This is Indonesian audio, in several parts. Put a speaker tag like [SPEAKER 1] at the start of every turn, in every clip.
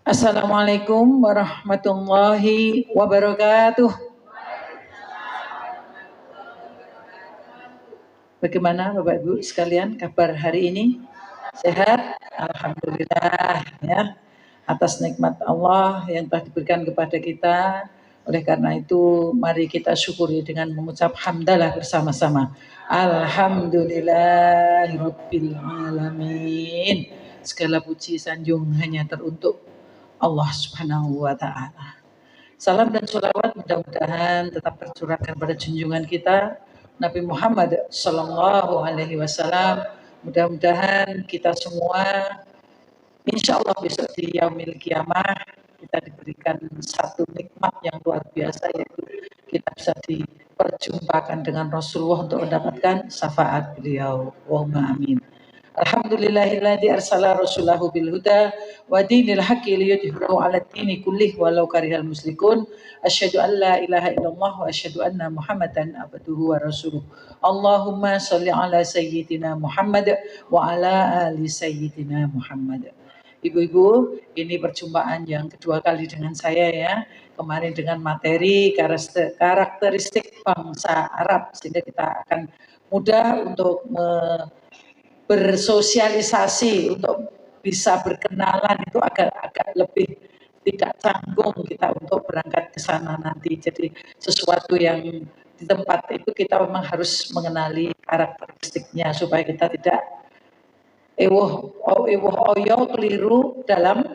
[SPEAKER 1] Assalamualaikum warahmatullahi wabarakatuh. Bagaimana Bapak Ibu sekalian kabar hari ini? Sehat? Alhamdulillah ya. Atas nikmat Allah yang telah diberikan kepada kita. Oleh karena itu mari kita syukuri dengan mengucap hamdalah bersama-sama. Alhamdulillahirabbil alamin. Segala puji sanjung hanya teruntuk Allah Subhanahu wa taala. Salam dan sholawat mudah-mudahan tetap tercurahkan pada junjungan kita Nabi Muhammad Sallallahu Alaihi Wasallam. Mudah-mudahan kita semua, insya Allah besok di Yaumil Kiamah kita diberikan satu nikmat yang luar biasa, yaitu kita bisa diperjumpakan dengan Rasulullah untuk mendapatkan syafaat beliau. Allahumma amin. Alhamdulillahilladzi arsala rasulahu bil huda wa dinil haqqi liyudhhirahu 'ala dini kullih walau karihal musyrikun. Asyhadu an la ilaha illallah wa asyhadu anna Muhammadan abduhu wa rasuluh. Allahumma shalli 'ala sayyidina Muhammad wa 'ala ali sayyidina Muhammad. Ibu-ibu, ini perjumpaan yang kedua kali dengan saya ya. Kemarin dengan materi karakteristik bangsa Arab, sehingga kita akan mudah untuk bersosialisasi, untuk bisa berkenalan itu agak lebih tidak canggung kita untuk berangkat ke sana nanti. Jadi sesuatu yang di tempat itu kita memang harus mengenali karakteristiknya supaya kita tidak ewoh oyo keliru dalam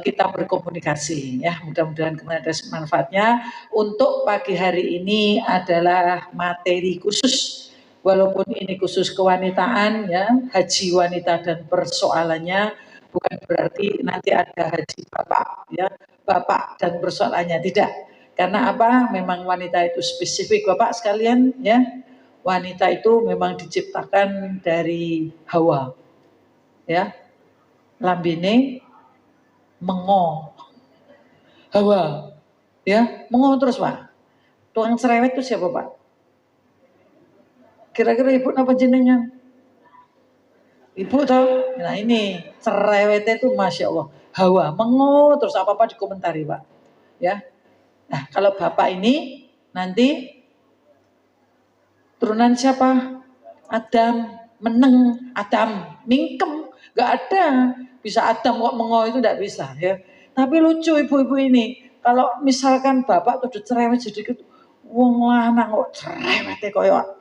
[SPEAKER 1] kita berkomunikasi ya. Mudah-mudahan kemudian ada manfaatnya. Untuk pagi hari ini adalah materi khusus, walaupun ini khusus kewanitaan ya, haji wanita dan persoalannya, bukan berarti nanti ada haji bapak ya, bapak dan persoalannya, tidak. Karena apa? Memang wanita itu spesifik Bapak sekalian ya. Wanita itu memang diciptakan dari Hawa ya. Lambene mengo Hawa ya, mengo terus Pak. Tukang cerewet itu siapa Pak? Kira-kira ibu apa jenengan? Ibu tahu? Nah ini cerewetnya itu Masya Allah. Hawa, mengo terus apa-apa dikomentari Pak ya. Nah kalau bapak ini nanti turunan siapa? Adam, meneng, Adam, mingkem, gak ada. Bisa Adam kok mengo itu gak bisa ya. Tapi lucu ibu-ibu ini, kalau misalkan bapak tuh cerewet sedikit, wong lanang kok cerewetnya koyo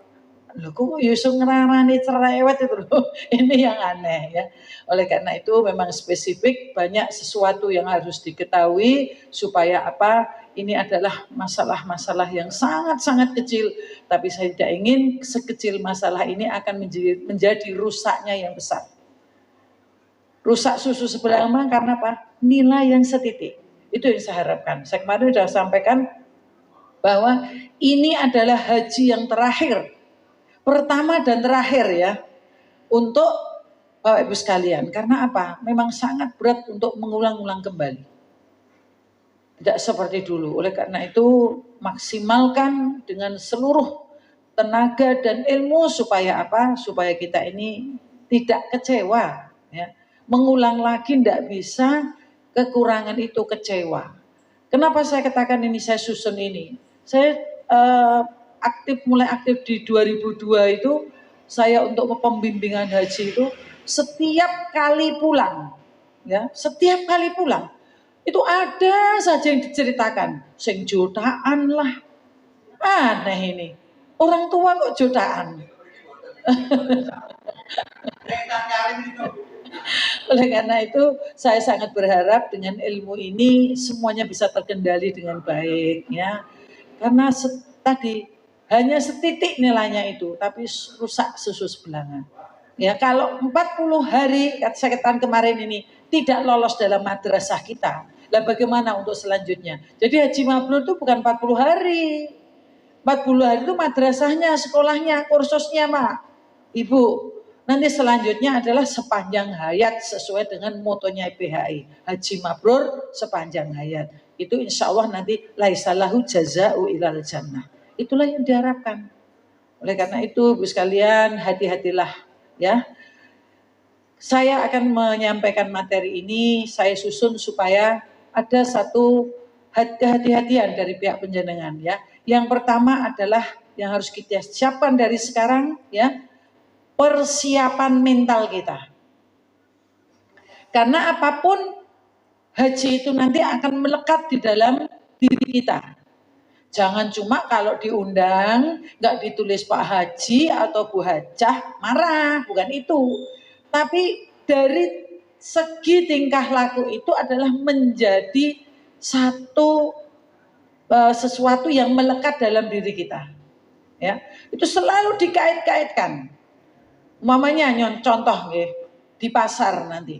[SPEAKER 1] lho kok iso ngrarani cerewet itu loh. Ini yang aneh ya. Oleh karena itu memang spesifik, banyak sesuatu yang harus diketahui supaya apa? Ini adalah masalah-masalah yang sangat-sangat kecil, tapi saya tidak ingin sekecil masalah ini akan menjadi rusaknya yang besar. Rusak susu sebelah mah karena apa? Nilai yang setitik. Itu yang saya harapkan. Saya kemarin sudah sampaikan bahwa ini adalah haji yang terakhir, pertama dan terakhir ya, untuk Bapak Ibu sekalian. Karena apa? Memang sangat berat untuk mengulang-ulang kembali. Tidak seperti dulu. Oleh karena itu maksimalkan dengan seluruh tenaga dan ilmu supaya apa? Supaya kita ini tidak kecewa ya. Mengulang lagi tidak bisa, kekurangan itu kecewa. Kenapa saya katakan ini, saya susun ini? Saya mulai aktif di 2002 itu, saya untuk pembimbingan haji itu setiap kali pulang ya, setiap kali pulang itu ada saja yang diceritakan, sing jotaan lah, aneh ini, orang tua kok jotaan. Oleh karena itu saya sangat berharap dengan ilmu ini semuanya bisa terkendali dengan baik ya, karena tadi hanya setitik nilainya itu, tapi rusak susu sebelanga. Ya kalau 40 hari saya katakan kemarin ini tidak lolos dalam madrasah kita, lah bagaimana untuk selanjutnya? Jadi haji mabrur itu bukan 40 hari. 40 hari itu madrasahnya, sekolahnya, kursusnya Mak. Ibu, nanti selanjutnya adalah sepanjang hayat sesuai dengan motonya IPHI. Haji mabrur sepanjang hayat. Itu insya Allah nanti laisalahu jaza'u ilal jannah. Itulah yang diharapkan. Oleh karena itu, Ibu sekalian, hati-hatilah ya. Saya akan menyampaikan materi ini, saya susun supaya ada satu kehati-hatian dari pihak penjenengan ya. Yang pertama adalah yang harus kita siapkan dari sekarang ya, persiapan mental kita. Karena apapun haji itu nanti akan melekat di dalam diri kita. Jangan cuma kalau diundang nggak ditulis Pak Haji atau Bu Hajah marah, bukan itu. Tapi dari segi tingkah laku itu adalah menjadi satu sesuatu yang melekat dalam diri kita. Ya, itu selalu dikait-kaitkan. Umpamanya contoh di pasar nanti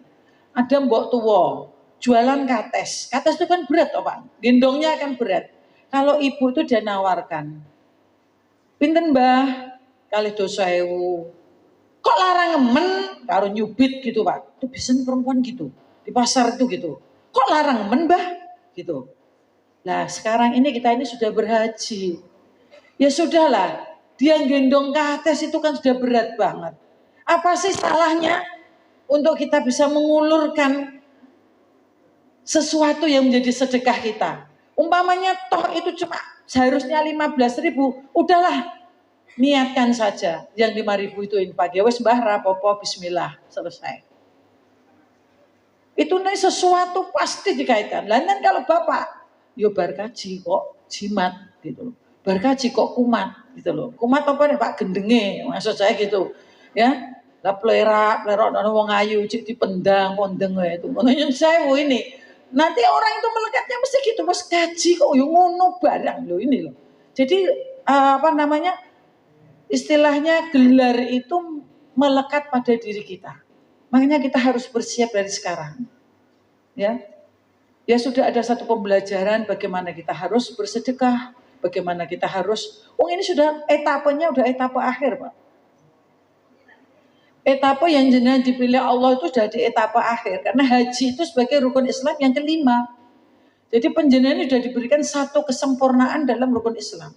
[SPEAKER 1] ada mbok tua jualan kates. Kates itu kan berat, Pak. Gendongnya akan berat. Kalau ibu itu dia nawarkan, pinten Mbah, kali 2.000. Kok larang ngemen karo nyubit gitu Pak. Itu biasanya perempuan gitu. Di pasar itu gitu. Kok larang ngemen Mbah? Gitu. Nah sekarang ini kita ini sudah berhaji. Ya sudahlah. Dia gendong kates itu kan sudah berat banget. Apa sih salahnya untuk kita bisa mengulurkan sesuatu yang menjadi sedekah kita. Umpamanya toh itu cuma seharusnya 15.000. Udahlah. Niatkan saja yang 5.000 itu infak. Ya wes Mbah rapopo bismillah selesai. Itu nih sesuatu pasti dikaitkan. Lain kan kalau bapak, yo barkaji kok jimat gitu loh. Barkaji kok kumat gitu loh. Kumat apa nih Pak gendenge maksud saya gitu. Ya. Lah plerak ana wong ayu cik dipendang pondeng itu. Ngono sewu ini. Nanti orang itu melekatnya mesti gitu, Mas gaji kok yo ngono barang loh ini loh. Jadi apa namanya? Istilahnya gelar itu melekat pada diri kita. Makanya kita harus bersiap dari sekarang. Ya. Ya sudah ada satu pembelajaran bagaimana kita harus bersedekah, bagaimana kita harus ini sudah etapenya udah etapa akhir, Pak. Etapa yang jenengan dipilih Allah itu sudah di etapa akhir karena haji itu sebagai rukun Islam yang kelima. Jadi penjenengan sudah diberikan satu kesempurnaan dalam rukun Islam.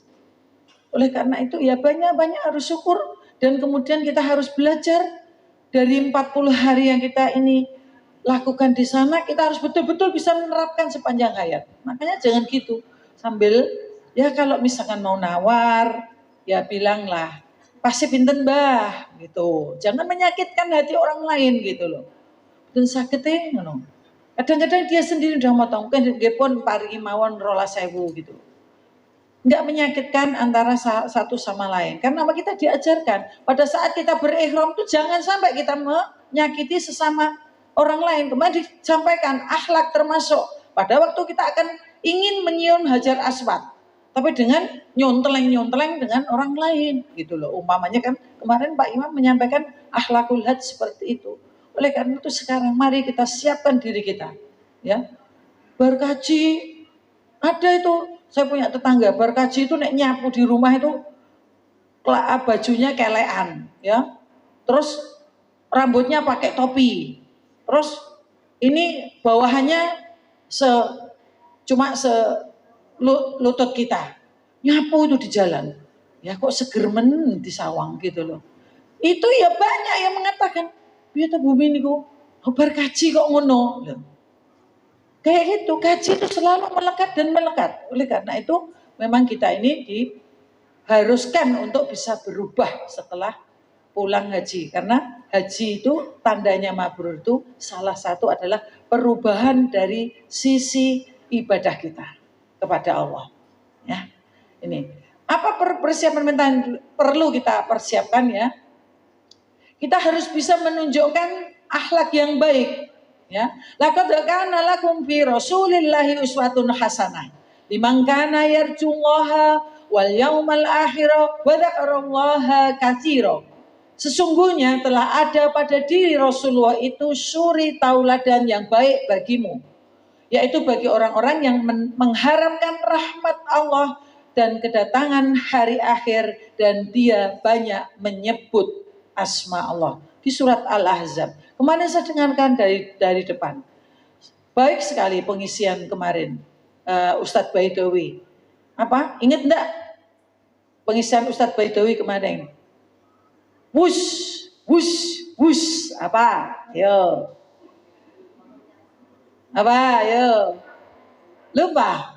[SPEAKER 1] Oleh karena itu ya banyak harus syukur dan kemudian kita harus belajar dari 40 hari yang kita ini lakukan di sana, kita harus betul-betul bisa menerapkan sepanjang hayat. Makanya jangan gitu. Sambil ya kalau misalkan mau nawar, ya bilanglah pasti pinten Mbah gitu. Jangan menyakitkan hati orang lain gitu loh. Dan sakitnya ngono. Kadang-kadang dia sendiri udah mau tahu kan dia pun paringi mawon 12.000 gitu. Nggak menyakitkan antara satu sama lain. Karena kita diajarkan pada saat kita berihram itu jangan sampai kita menyakiti sesama orang lain. Kemarin disampaikan akhlak termasuk pada waktu kita akan ingin menyium hajar aswad, tapi dengan nyonteleng dengan orang lain gitu loh. Umpamanya kan kemarin Pak Imam menyampaikan akhlakul had seperti itu. Oleh karena itu sekarang mari kita siapkan diri kita, ya. Berkaji ada itu. Saya punya tetangga berkaji itu nek nyapu di rumah itu bajunya kelean, ya. Terus rambutnya pakai topi. Terus ini bawahannya cuma lutut kita. Nyapu itu di jalan. Ya kok segermen di sawang gitu loh. Itu ya banyak yang mengatakan, "Piye ta bumi niku? Berkaji kok ngono." Kayak gitu, gaji itu selalu melekat dan melekat. Oleh karena itu, memang kita ini diharuskan untuk bisa berubah setelah pulang haji. Karena haji itu tandanya mabrur itu salah satu adalah perubahan dari sisi ibadah kita kepada Allah. Ya, ini apa persiapan mental perlu kita persiapkan ya? Kita harus bisa menunjukkan akhlak yang baik. Ya, laqad kana lakum fi Rasulillahi uswatun hasanah liman kana yarjullaha wal yaumal akhir wa dzakarallaha katsira. Sesungguhnya telah ada pada diri Rasulullah itu suri tauladan yang baik bagimu, yaitu bagi orang-orang yang mengharapkan rahmat Allah dan kedatangan hari akhir dan dia banyak menyebut asma Allah. Di surat Al-Ahzab. Kemarin saya dengarkan dari depan. Baik sekali pengisian kemarin. Ustadz Baidowi. Apa? Ingat enggak? Pengisian Ustadz Baidowi kemarin. Wush, wush, Hus, apa? Yo. Apa? Yo. Lupa.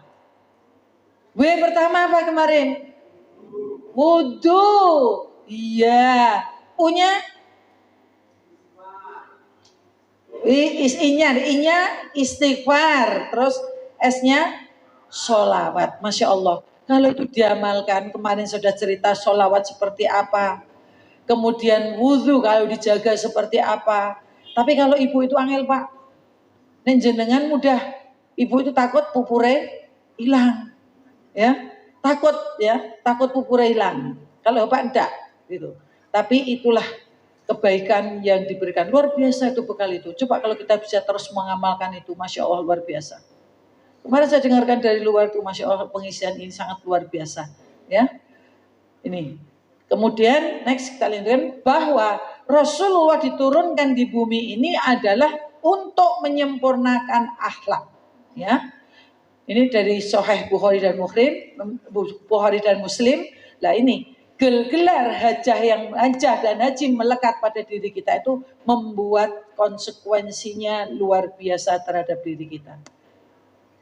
[SPEAKER 1] W pertama apa kemarin? Wudu. Iya. Punya? I-nya istighfar. Terus S-nya sholawat. Masya Allah. Kalau itu diamalkan, kemarin sudah cerita sholawat seperti apa. Kemudian wudhu kalau dijaga seperti apa. Tapi kalau ibu itu angel Pak. Nen jenengan mudah. Ibu itu takut pupure hilang. Ya, takut pupure hilang. Kalau Bapak enggak gitu. Tapi itulah kebaikan yang diberikan. Luar biasa itu bekal itu. Coba kalau kita bisa terus mengamalkan itu, Masya Allah luar biasa. Kemarin saya dengarkan dari luar itu, Masya Allah pengisian ini sangat luar biasa. Ya, ini. Kemudian next kita lihat bahwa Rasulullah diturunkan di bumi ini adalah untuk menyempurnakan akhlak. Ya, ini dari Sahih Bukhari dan Muslim. Lah ini gelar hajah dan haji melekat pada diri kita itu membuat konsekuensinya luar biasa terhadap diri kita.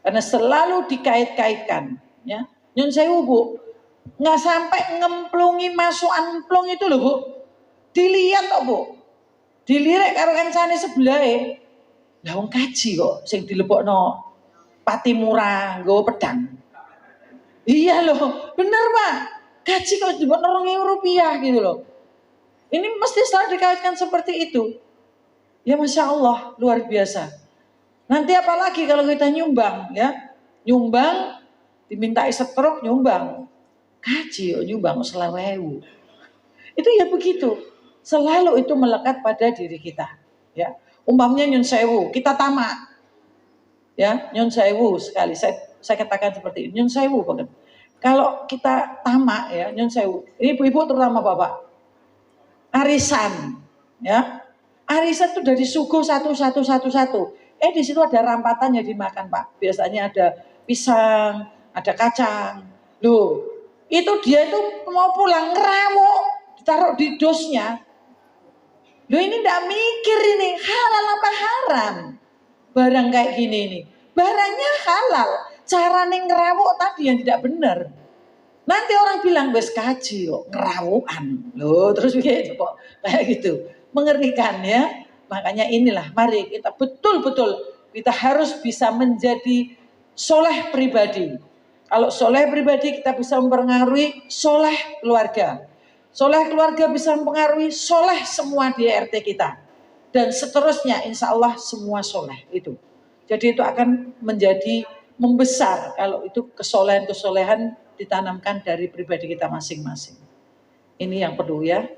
[SPEAKER 1] Karena selalu dikait-kaitkan, ya. Nyun sewu Bu, nggak sampai ngemplungi masuk amplung itu loh Bu. Dilihat kok Bu. Dilirik karo kancane sebelahe. Lah wong kaji kok sing dilebokno pati murah nggawa pedang. Iya loh, bener Pak. Gaji kok dibuat Rp2.000 gitu loh. Ini mesti selalu dikaitkan seperti itu. Ya Masya Allah, luar biasa. Nanti apalagi kalau kita nyumbang ya. Nyumbang, dimintai setruk nyumbang. Gaji nyumbang 20.000. Itu ya begitu. Selalu itu melekat pada diri kita. Ya, umpamanya nyun sewu, kita tamak. Ya, nyun sewu sekali. Saya katakan seperti ini, nyun sewu banget. Kalau kita tamak ya, nyun sewu. Ini ibu-ibu terutama bapak. Arisan, ya. Arisan itu dari suku satu. Di situ ada rampatannya dimakan Pak. Biasanya ada pisang, ada kacang. Loh, itu dia itu mau pulang ngerawuk, ditaruh di dosnya. Loh ini tidak mikir ini halal apa haram. Barang kayak gini ini. Barangnya halal. Cara ngerawuk tadi yang tidak benar. Nanti orang bilang wes kaji kok ngerawukan. Loh terus begitu kok kayak gitu. Mengerikan ya. Makanya inilah mari kita betul-betul kita harus bisa menjadi soleh pribadi. Kalau soleh pribadi kita bisa mempengaruhi soleh keluarga. Soleh keluarga bisa mempengaruhi soleh semua di RT kita. Dan seterusnya insya Allah semua soleh itu. Jadi itu akan menjadi membesar kalau itu kesolehan-kesolehan ditanamkan dari pribadi kita masing-masing. Ini yang perlu ya.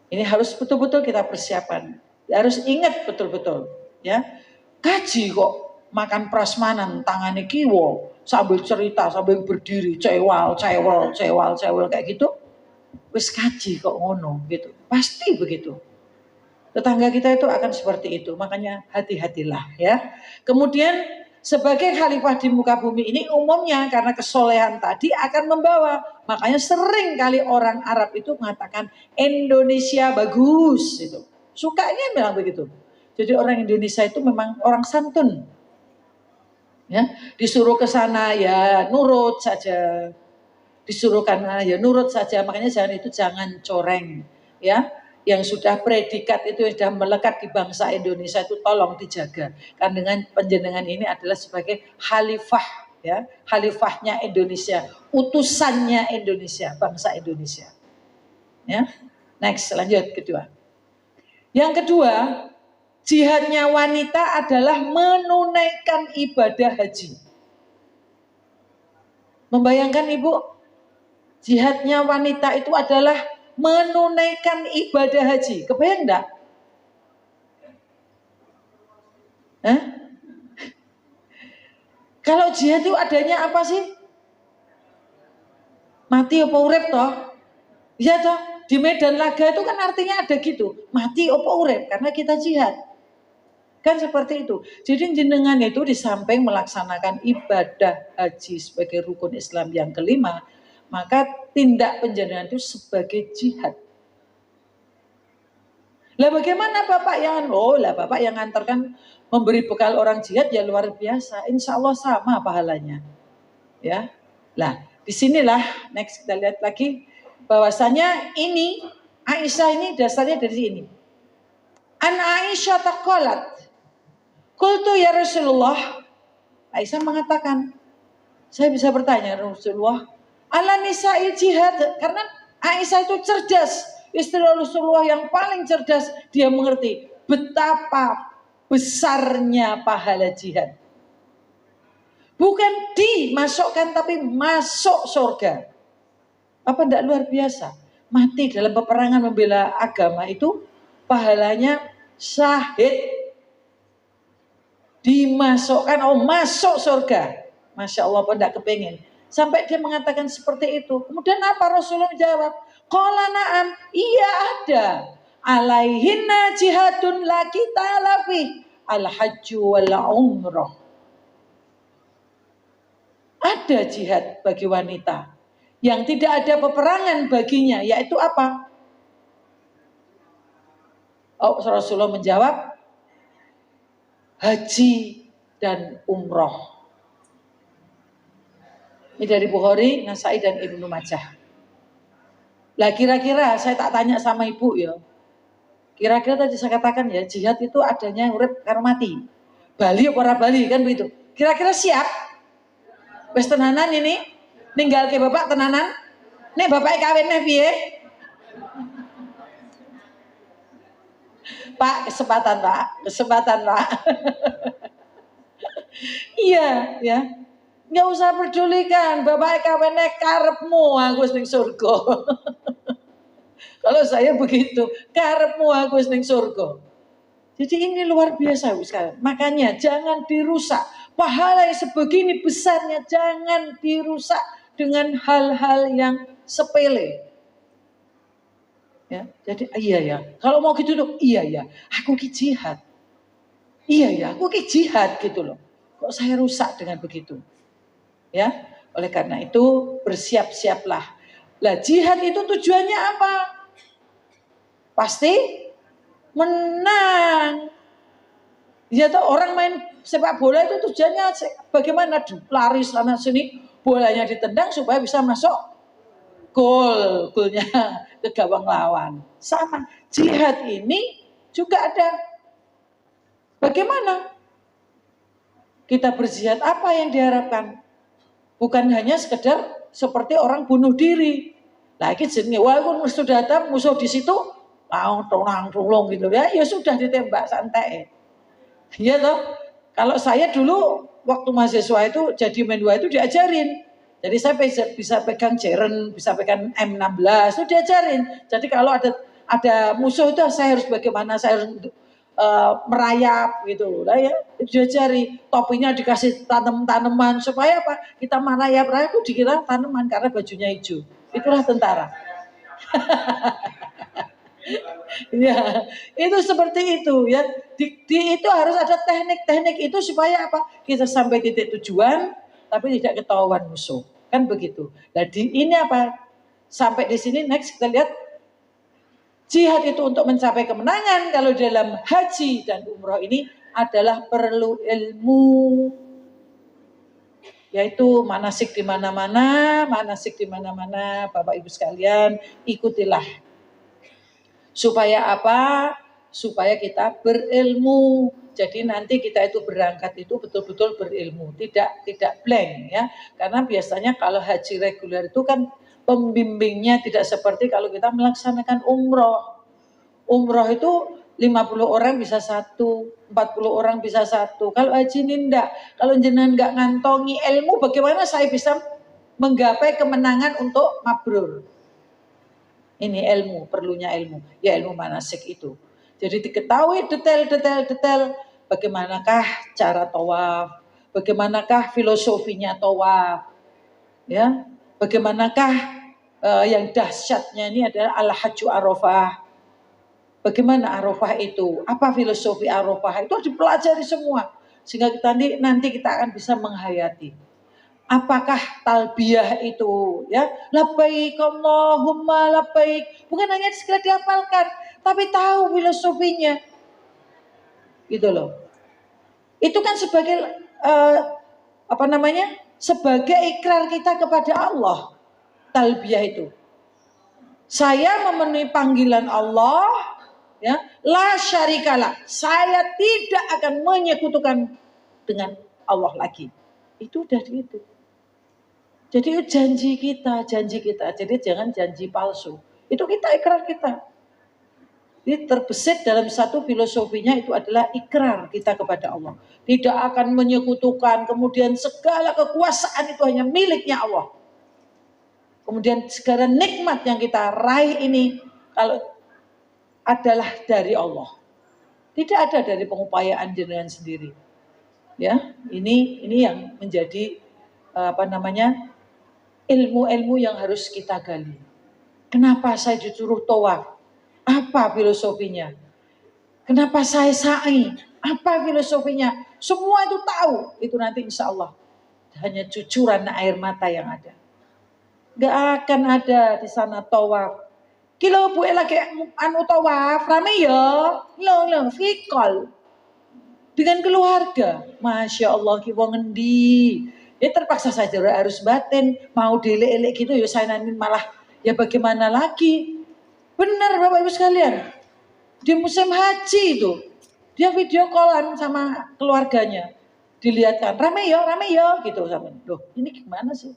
[SPEAKER 1] Ini harus betul-betul kita persiapkan. Harus ingat betul-betul ya. Gaji kok makan prasmanan tangannya kiwo sambil cerita sambil berdiri cewal kayak gitu. Wis gaji kok ngono gitu. Pasti begitu. Tetangga kita itu akan seperti itu. Makanya hati-hatilah ya. Kemudian sebagai khalifah di muka bumi ini umumnya karena kesolehan tadi akan membawa. Makanya sering kali orang Arab itu mengatakan Indonesia bagus itu. Sukanya bilang begitu. Jadi orang Indonesia itu memang orang santun. Ya, disuruh ke sana ya nurut saja. Disuruh kana ya nurut saja. Makanya jangan coreng ya. Yang sudah predikat itu sudah melekat di bangsa Indonesia itu tolong dijaga. Karena dengan penjenengan ini adalah sebagai khalifah ya, khalifahnya Indonesia, utusannya Indonesia, bangsa Indonesia. Ya. Next, lanjut kedua. Yang kedua, jihadnya wanita adalah menunaikan ibadah haji. Membayangkan Ibu, jihadnya wanita itu adalah menunaikan ibadah haji. Kebayang enggak? Kalau jihad itu adanya apa sih? Mati apa urip toh? Iya toh? Di medan laga itu kan artinya ada gitu. Mati apa urip karena kita jihad. Kan seperti itu. Jadi jenengan itu di samping melaksanakan ibadah haji sebagai rukun Islam yang kelima, maka tindak penjenengan itu sebagai jihad. Lah bagaimana Bapak yang Bapak yang ngantarkan memberi bekal orang jihad ya luar biasa. Insya Allah sama pahalanya. Ya. Lah, disinilah next kita lihat lagi bahwasanya ini Aisyah ini dasarnya dari ini. An Aisyah taqalat. Qultu ya Rasulullah. Aisyah mengatakan, saya bisa bertanya Rasulullah, ala nisa'il jihad, karena Aisyah itu cerdas, istri Rasulullah yang paling cerdas, dia mengerti betapa besarnya pahala jihad. Bukan dimasukkan tapi masuk surga. Apa tidak luar biasa? Mati dalam peperangan membela agama itu pahalanya syahid. Dimasukkan, masuk surga. Masya Allah, pun tidak kepengen. Sampai dia mengatakan seperti itu. Kemudian apa Rasulullah menjawab? Qala na'am, iya ada. Alaihinna jihadun la kita lafi. Al-hajju wal umrah. Ada jihad bagi wanita. Yang tidak ada peperangan baginya. Yaitu apa? Rasulullah menjawab, haji dan umroh. Ini dari Bukhari, Nasai dan Ibnu Majah. Lah kira-kira saya tak tanya sama ibu ya. Kira-kira tadi saya katakan ya, jihad itu adanya urip karo mati. Bali apa ora Bali kan begitu. Kira-kira siap? Wis tenanan ini? Ninggal ke bapak tenanan? Nek bapak kawin neh piye? Pak, kesempatan Pak. Iya, ya. Nggak usah pedulikan, bapak kawinnya karepmu aku ning surga. Kalau saya begitu, karepmu aku ning surga. Jadi ini luar biasa sekali. Makanya jangan dirusak. Pahala yang sebegini besarnya jangan dirusak dengan hal-hal yang sepele. Ya, jadi iya ya. Kalau mau gitu loh, iya ya. Aku ki jihad. Iya ya, aku ki jihad gitu loh. Kok saya rusak dengan begitu? Ya, oleh karena itu bersiap-siaplah. Lah jihad itu tujuannya apa? Pasti menang. Ya tuh orang main sepak bola itu tujuannya bagaimana lari sana sini, bolanya ditendang supaya bisa masuk golnya ke gawang lawan. Sama jihad ini juga ada. Bagaimana kita berjihad, apa yang diharapkan? Bukan hanya sekedar seperti orang bunuh diri. Lagi jenenge walaupun sudah datang musuh di situ, tolong gitu ya. Ya sudah ditembak santai. Iya toh. Kalau saya dulu waktu mahasiswa itu jadi menua itu diajarin. Jadi saya bisa pegang Jeren, bisa pegang M16 itu diajarin. Jadi kalau ada musuh itu saya harus bagaimana, saya harus merayap gitu lah ya, diajari topinya dikasih tanaman supaya apa, kita merayap itu dikira tanaman karena bajunya hijau, itulah tentara. Ya itu seperti itu ya, itu harus ada teknik itu supaya apa, kita sampai titik tujuan tapi tidak ketahuan musuh kan begitu. Jadi ini apa, sampai di sini next kita lihat. Jihad itu untuk mencapai kemenangan. Kalau dalam haji dan umroh ini adalah perlu ilmu. Yaitu manasik di mana-mana, Bapak Ibu sekalian, ikutilah. Supaya apa? Supaya kita berilmu. Jadi nanti kita itu berangkat itu betul-betul berilmu, tidak blank ya. Karena biasanya kalau haji reguler itu kan pembimbingnya tidak seperti kalau kita melaksanakan umroh. Umroh itu 50 orang bisa satu, 40 orang bisa satu. Kalau haji ini enggak. Kalau jenengan enggak ngantongi ilmu, bagaimana saya bisa menggapai kemenangan untuk mabrur? Ini ilmu, perlunya ilmu. Ya ilmu manasik itu. Jadi diketahui detail bagaimanakah cara tawaf, bagaimanakah filosofinya tawaf. Ya, bagaimanakah yang dahsyatnya ini adalah al-hajju arafah. Bagaimana arafah itu? Apa filosofi arafah? Itu dipelajari semua sehingga nanti kita akan bisa menghayati. Apakah talbiyah itu ya labbaik Allahumma labbaik bukan hanya sekedar dihafalkan tapi tahu filosofinya gitu loh. Itu kan sebagai uh, apa namanya? Sebagai ikrar kita kepada Allah. Talbiyah itu. Saya memenuhi panggilan Allah ya, la syarikalah. Saya tidak akan menyekutukan dengan Allah lagi. Itu udah gitu. Jadi janji kita. Jadi jangan janji palsu. Itu kita ikrar kita. Jadi terbesit dalam satu filosofinya itu adalah ikrar kita kepada Allah. Tidak akan menyekutukan, kemudian segala kekuasaan itu hanya miliknya Allah. Kemudian segala nikmat yang kita raih ini kalau adalah dari Allah. Tidak ada dari pengupayaan jenengan sendiri. Ya, ini yang menjadi apa namanya? Ilmu-ilmu yang harus kita gali. Kenapa saya disuruh tawaf? Apa filosofinya? Kenapa saya sa'i? Apa filosofinya? Semua itu tahu. Itu nanti insya Allah hanya cucuran air mata yang ada. Gak akan ada di sana tawaf. Kilo bu lagi anu tawaf, rame ya, lo fikol dengan keluarga. Masya Allah kita ngendi. Ya terpaksa saja harus batin, mau dilek-elek gitu ya saya nanti malah ya bagaimana lagi. Benar Bapak Ibu sekalian. Di musim haji itu dia video callan sama keluarganya. Dilihatkan, rame ya gitu sama. Loh, ini gimana sih?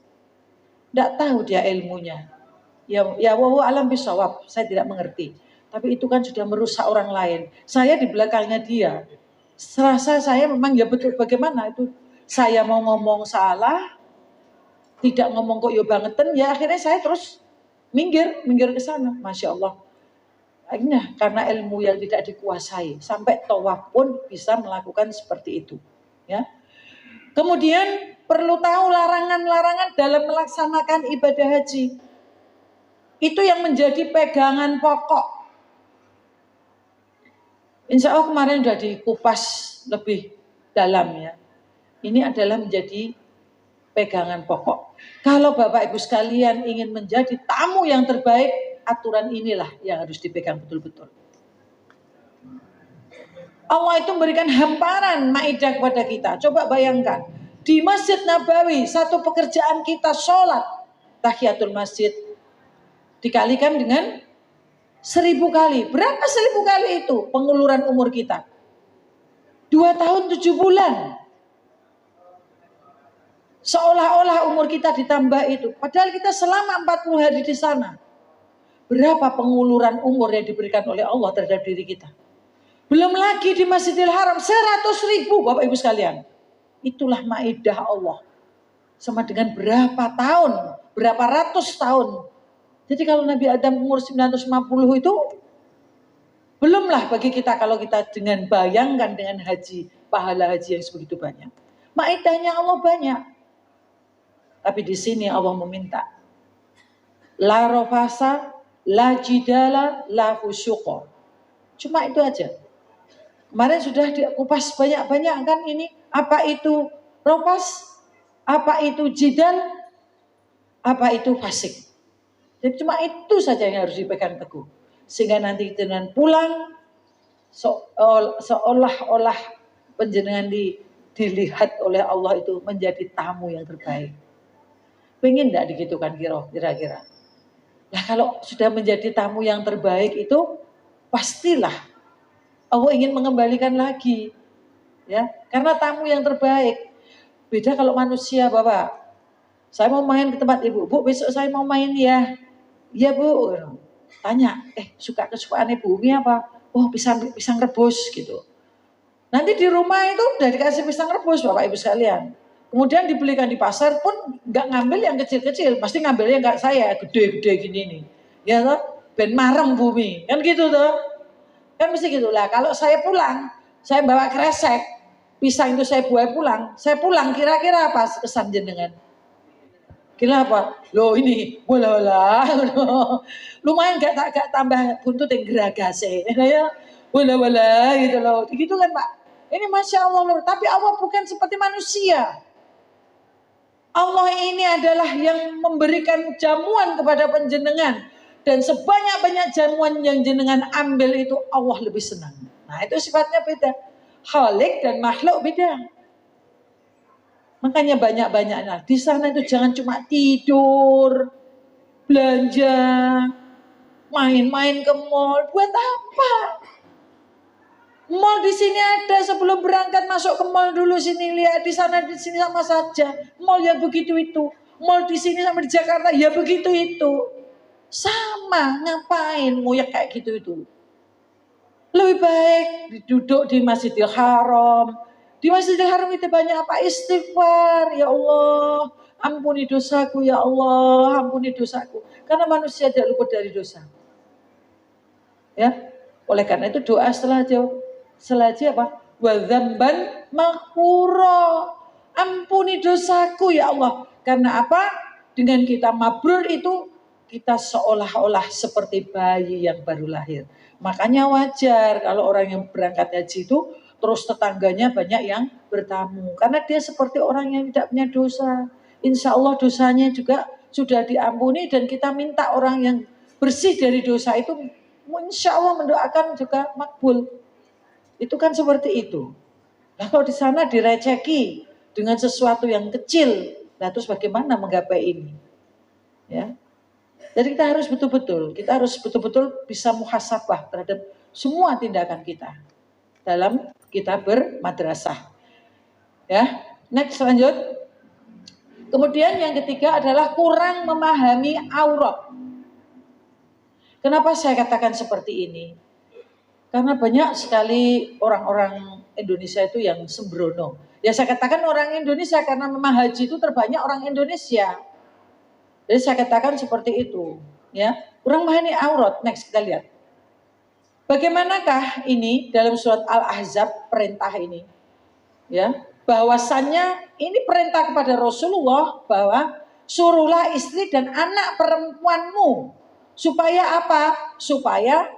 [SPEAKER 1] Tidak tahu dia ilmunya. Ya wallahu alam bisawab, saya tidak mengerti. Tapi itu kan sudah merusak orang lain. Saya di belakangnya dia. Serasa saya memang ya betul bagaimana itu. Saya mau ngomong salah, tidak ngomong kok yo bangetan, ya akhirnya saya terus minggir ke sana. Masya Allah. Akhirnya karena ilmu yang tidak dikuasai, sampai tawaf pun bisa melakukan seperti itu. Ya. Kemudian perlu tahu larangan-larangan dalam melaksanakan ibadah haji. Itu yang menjadi pegangan pokok. Insya Allah kemarin sudah dikupas lebih dalam ya. Ini adalah menjadi pegangan pokok. Kalau Bapak Ibu sekalian ingin menjadi tamu yang terbaik, aturan inilah yang harus dipegang betul-betul. Allah itu memberikan hamparan maidah kepada kita. Coba bayangkan, di Masjid Nabawi, satu pekerjaan kita sholat, tahiyatul masjid, dikalikan dengan 1000 kali. Berapa 1000 kali itu penguluran umur kita? 2 tahun 7 bulan. Seolah-olah umur kita ditambah itu. Padahal kita selama 40 hari di sana. Berapa penguluran umur yang diberikan oleh Allah terhadap diri kita? Belum lagi di Masjidil Haram 100.000 Bapak Ibu sekalian. Itulah maidah Allah. Sama dengan berapa tahun, berapa ratus tahun. Jadi kalau Nabi Adam umur 950 itu belumlah bagi kita kalau kita dengan bayangkan dengan haji, pahala haji yang sebegitu banyak. Maidahnya Allah banyak. Tapi di sini Allah meminta la rafasa, la jidala, la fusyuqa. Cuma itu aja. Kemarin sudah dikupas banyak-banyak kan ini. Apa itu rafas? Apa itu jidal? Apa itu fasik? Jadi cuma itu saja yang harus dipegang teguh. Sehingga nanti dengan pulang seolah-olah penjenengan dilihat oleh Allah itu menjadi tamu yang terbaik. Pengen enggak digitukan kira-kira? Nah kalau sudah menjadi tamu yang terbaik itu pastilah Allah ingin mengembalikan lagi. Ya, karena tamu yang terbaik. Beda kalau manusia, Bapak. Saya mau main ke tempat Ibu. Bu, besok saya mau main ya. Iya Bu, tanya, suka kesukaan Ibu ini apa? Oh pisang rebus gitu. Nanti di rumah itu udah dikasih pisang rebus Bapak Ibu sekalian. Kemudian dibelikan di pasar pun nggak ngambil yang kecil-kecil, pasti ngambilnya nggak saya, gede-gede gini nih. Ya toh, ben marem bumi, kan gitu toh. Kan mesti gitulah. Kalau saya pulang, saya bawa kresek, pisang itu saya buat pulang. Saya pulang kira-kira apa kesan jenengan? Kira apa? Loh ini, wala. Lumayan gak tambah buntut yang geragase. Ya, wala gitu loh. Gitu kan Pak. Ini Masya Allah loh. Tapi Allah bukan seperti manusia. Allah ini adalah yang memberikan jamuan kepada panjenengan, dan sebanyak-banyak jamuan yang jenengan ambil itu Allah lebih senang. Nah, itu sifatnya beda. Khalik dan makhluk beda. Makanya banyak-banyaknya. Di sana itu jangan cuma tidur, belanja, main-main ke mall. Buat apa? Mall di sini ada, sebelum berangkat masuk ke mall dulu, sini lihat, di sana di sini sama saja. Mall ya begitu itu. Mall di sini sama di Jakarta ya begitu itu. Sama, ngapain ngoyak kayak gitu itu. Lebih baik duduk di Masjidil Haram. Di Masjidil Haram itu banyak apa? Istighfar, ya Allah, ampuni dosaku, ya Allah, ampuni dosaku. Karena manusia tidak luput dari dosa. Ya, oleh karena itu doa setelah apa? Wa dzamban maghfura. Ampuni dosaku ya Allah. Karena apa? Dengan kita mabrur itu kita seolah-olah seperti bayi yang baru lahir. Makanya wajar kalau orang yang berangkat haji itu terus tetangganya banyak yang bertamu. Karena dia seperti orang yang tidak punya dosa. Insya Allah dosanya juga sudah diampuni, dan kita minta orang yang bersih dari dosa itu insya Allah mendoakan juga makbul. Itu kan seperti itu. Nah, kalau di sana direceki dengan sesuatu yang kecil, nah terus bagaimana menggapai ini? Ya. Jadi kita harus betul-betul bisa muhasabah terhadap semua tindakan kita dalam kita bermadrasah. Ya, next lanjut. Kemudian yang ketiga adalah kurang memahami aurat. Kenapa saya katakan seperti ini? Karena banyak sekali orang-orang Indonesia itu yang sembrono. Ya saya katakan orang Indonesia karena memang haji itu terbanyak orang Indonesia. Jadi saya katakan seperti itu. Ya, kurang memahami aurat. Next kita lihat. Bagaimanakah ini dalam surat Al-Ahzab perintah ini? Ya, bahwasannya ini perintah kepada Rasulullah bahwa suruhlah istri dan anak perempuanmu supaya apa? Supaya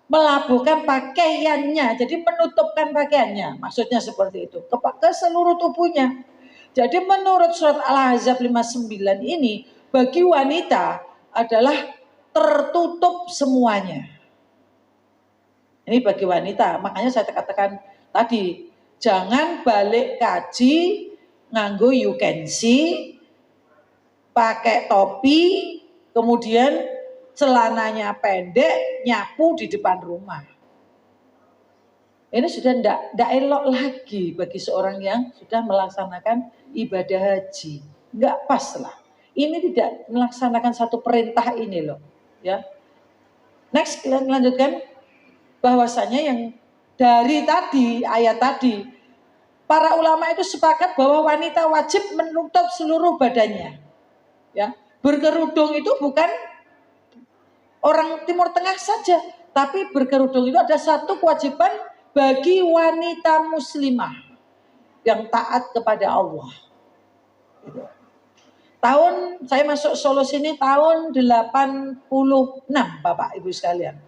[SPEAKER 1] melabuhkan pakaiannya, jadi menutupkan pakaiannya, maksudnya seperti itu, ke seluruh tubuhnya. Jadi menurut surat Al-Ahzab 59 ini, bagi wanita adalah tertutup semuanya. Ini bagi wanita, makanya saya katakan tadi, jangan balik kaji, nganggo you can see, pakai topi, kemudian celananya pendek, nyapu di depan rumah. Ini sudah tidak elok lagi bagi seorang yang sudah melaksanakan ibadah haji. Enggak pas lah. Ini tidak melaksanakan satu perintah ini loh. Ya. Next, kita lanjutkan. Bahwasanya yang dari tadi, ayat tadi, para ulama itu sepakat bahwa wanita wajib menutup seluruh badannya. Ya. Berkerudung itu bukan orang Timur Tengah saja, tapi berkerudung itu ada satu kewajiban bagi wanita muslimah yang taat kepada Allah. Gitu. Tahun saya masuk Solo sini tahun 86, Bapak Ibu sekalian.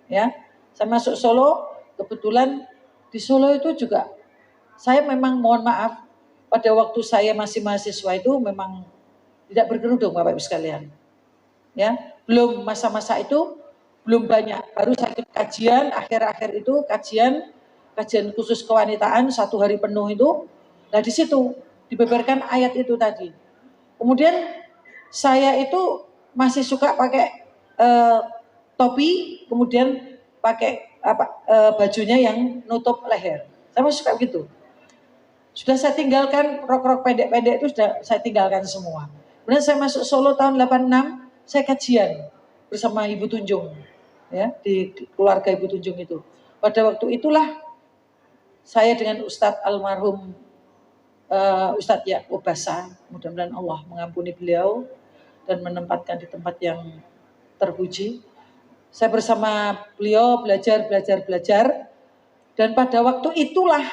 [SPEAKER 1] Ya, saya masuk Solo, kebetulan di Solo itu juga saya memang mohon maaf pada waktu saya masih mahasiswa itu memang tidak berkerudung Bapak Ibu sekalian. Ya, belum masa-masa itu belum banyak, baru saya ikut kajian akhir-akhir itu kajian khusus kewanitaan 1 hari penuh itu. Nah di situ dibeberkan ayat itu tadi. Kemudian saya itu masih suka pakai topi, kemudian pakai bajunya yang nutup leher. Saya masih suka begitu. Sudah saya tinggalkan rok-rok pendek-pendek itu, sudah saya tinggalkan semua. Kemudian saya masuk Solo tahun 86. Saya kajian bersama Ibu Tunjung, ya, di keluarga Ibu Tunjung itu. Pada waktu itulah saya dengan Ustadz almarhum Ustadz Ya'qub Basa, mudah-mudahan Allah mengampuni beliau dan menempatkan di tempat yang terpuji. Saya bersama beliau belajar, dan pada waktu itulah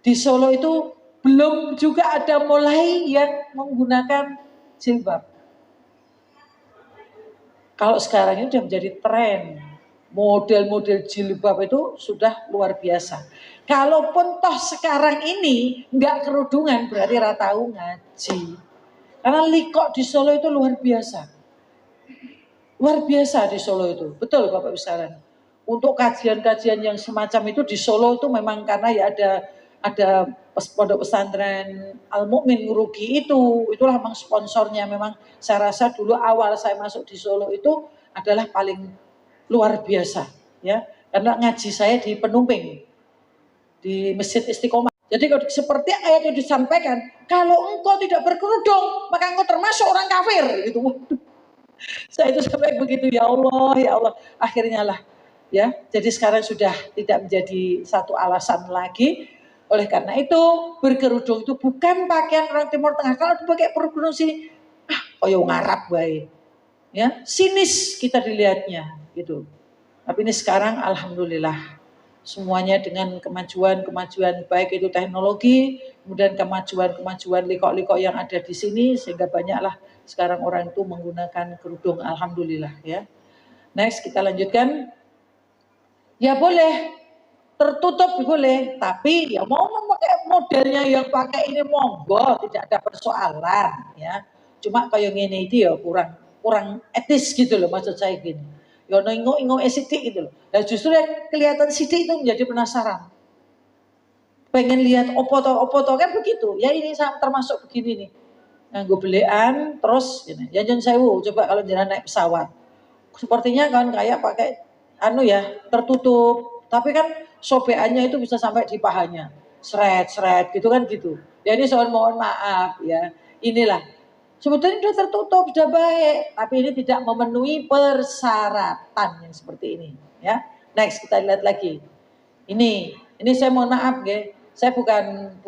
[SPEAKER 1] di Solo itu belum juga ada mulai yang menggunakan jilbab. Kalau sekarang ini sudah menjadi tren, model-model jilbab itu sudah luar biasa. Kalaupun toh sekarang ini nggak kerudungan berarti ratau ngaji. Karena likok di Solo itu luar biasa. Luar biasa di Solo itu. Betul Bapak Ibu sekalian. Untuk kajian-kajian yang semacam itu di Solo itu memang karena ya ada pondok pesantren Al Mukmin Nguruki itulah memang sponsornya. Memang saya rasa dulu awal saya masuk di Solo itu adalah paling luar biasa ya. Karena ngaji saya di Penumping di Masjid Istiqomah. Jadi kalau seperti ayat yang disampaikan, kalau engkau tidak berkerudung, maka engkau termasuk orang kafir. Gitu. Waduh. Saya itu sampai begitu, ya Allah. Akhirnya lah, ya. Jadi sekarang sudah tidak menjadi satu alasan lagi. Oleh karena itu, berkerudung itu bukan pakaian orang Timur Tengah. Kalau dipakai kerudung sini, koyo ngarap baik. Ya, sinis kita dilihatnya, gitu. Tapi ini sekarang, alhamdulillah. Semuanya dengan kemajuan baik itu teknologi, kemudian kemajuan likok-likok yang ada di sini sehingga banyaklah sekarang orang itu menggunakan kerudung, alhamdulillah ya. Next kita lanjutkan. Ya boleh tertutup boleh, tapi ya mau memakai modelnya yang pakai ini monggo, tidak ada persoalan ya. Cuma kayak gini itu ya kurang etis gitu loh maksud saya gini. Ya ingo sidik gitu loh. Dan justru yang kelihatan sidik itu menjadi penasaran. Pengen lihat opo to kan begitu. Ya ini termasuk begini nih. Nganggo belean terus gini. Ya Jon Sewu coba kalau jalan naik pesawat. Sepertinya kan kayak pakai tertutup. Tapi kan sobekannya itu bisa sampai di pahanya. Seret gitu kan gitu. Ya ini soal mohon maaf ya. Inilah sebetulnya sudah tertutup, sudah baik, tapi ini tidak memenuhi persyaratan yang seperti ini. Ya, next kita lihat lagi. Ini saya mohon maaf, ya. Saya bukan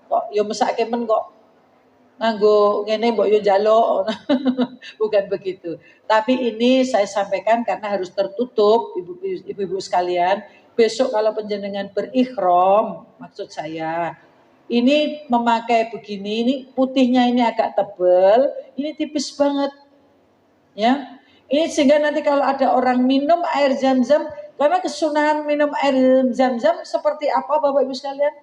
[SPEAKER 1] kok yo mesake men kok nganggo ngene mbok yo njaluk. Bukan begitu. Tapi ini saya sampaikan karena harus tertutup, ibu-ibu sekalian. Besok kalau penjenengan berikhram, maksud saya ini memakai begini, ini putihnya ini agak tebal, ini tipis banget. Ya. Ini sehingga nanti kalau ada orang minum air zam-zam, karena kesunahan minum air zam-zam seperti apa Bapak Ibu sekalian?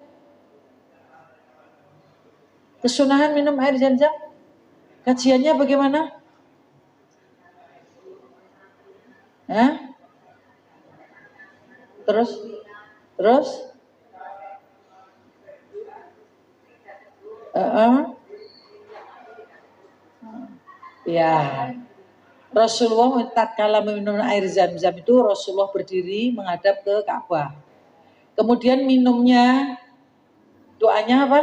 [SPEAKER 1] Kesunahan minum air zam-zam? Kajiannya bagaimana? Hah? Terus? Ya, Rasulullah tatkala minum air zam-zam itu Rasulullah berdiri menghadap ke Ka'bah. Kemudian minumnya doanya apa?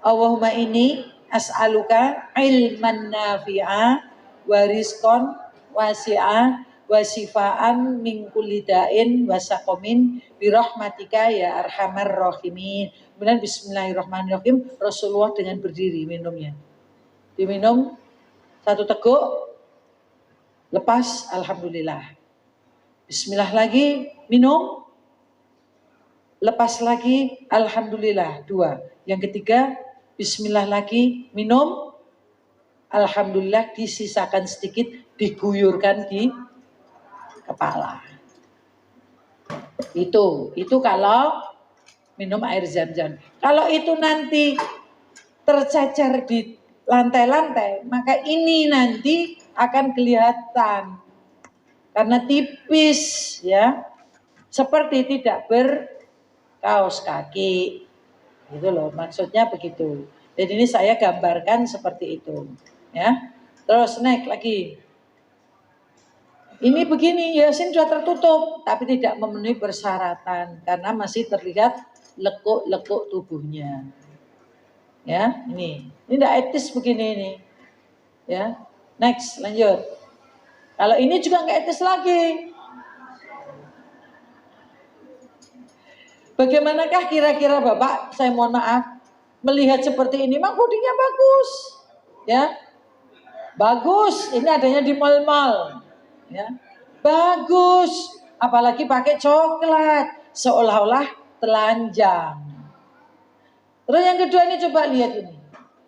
[SPEAKER 1] Allahumma inni as'aluka ilman nafi'a wa rizqan wasi'a wa sifaan min kulli da'in wa saqamin bi rahmatika ya arhamar rahimin. Kemudian bismillahirrahmanirrahim Rasulullah dengan berdiri minumnya. Diminum satu teguk, lepas alhamdulillah. Bismillah lagi, minum, lepas lagi alhamdulillah, 2. Yang ketiga, bismillah lagi, minum, alhamdulillah disisakan sedikit, diguyurkan di kepala. Itu kalau minum air zam-zam. Kalau itu nanti tercecer di lantai-lantai, maka ini nanti akan kelihatan karena tipis ya, seperti tidak berkaos kaki, gitu loh maksudnya begitu. Jadi ini saya gambarkan seperti itu, ya. Terus naik lagi. Ini begini, Yasin sudah tertutup, tapi tidak memenuhi persyaratan karena masih terlihat lekuk-lekuk tubuhnya. Ya, ini tidak etis begini ini. Ya, next lanjut. Kalau ini juga nggak etis lagi. Bagaimanakah kira-kira Bapak? Saya mohon maaf melihat seperti ini, mak bodinya bagus, ya, bagus. Ini adanya di mal-mal, ya, bagus. Apalagi pakai coklat, seolah-olah telanjang. Terus yang kedua ini coba lihat ini.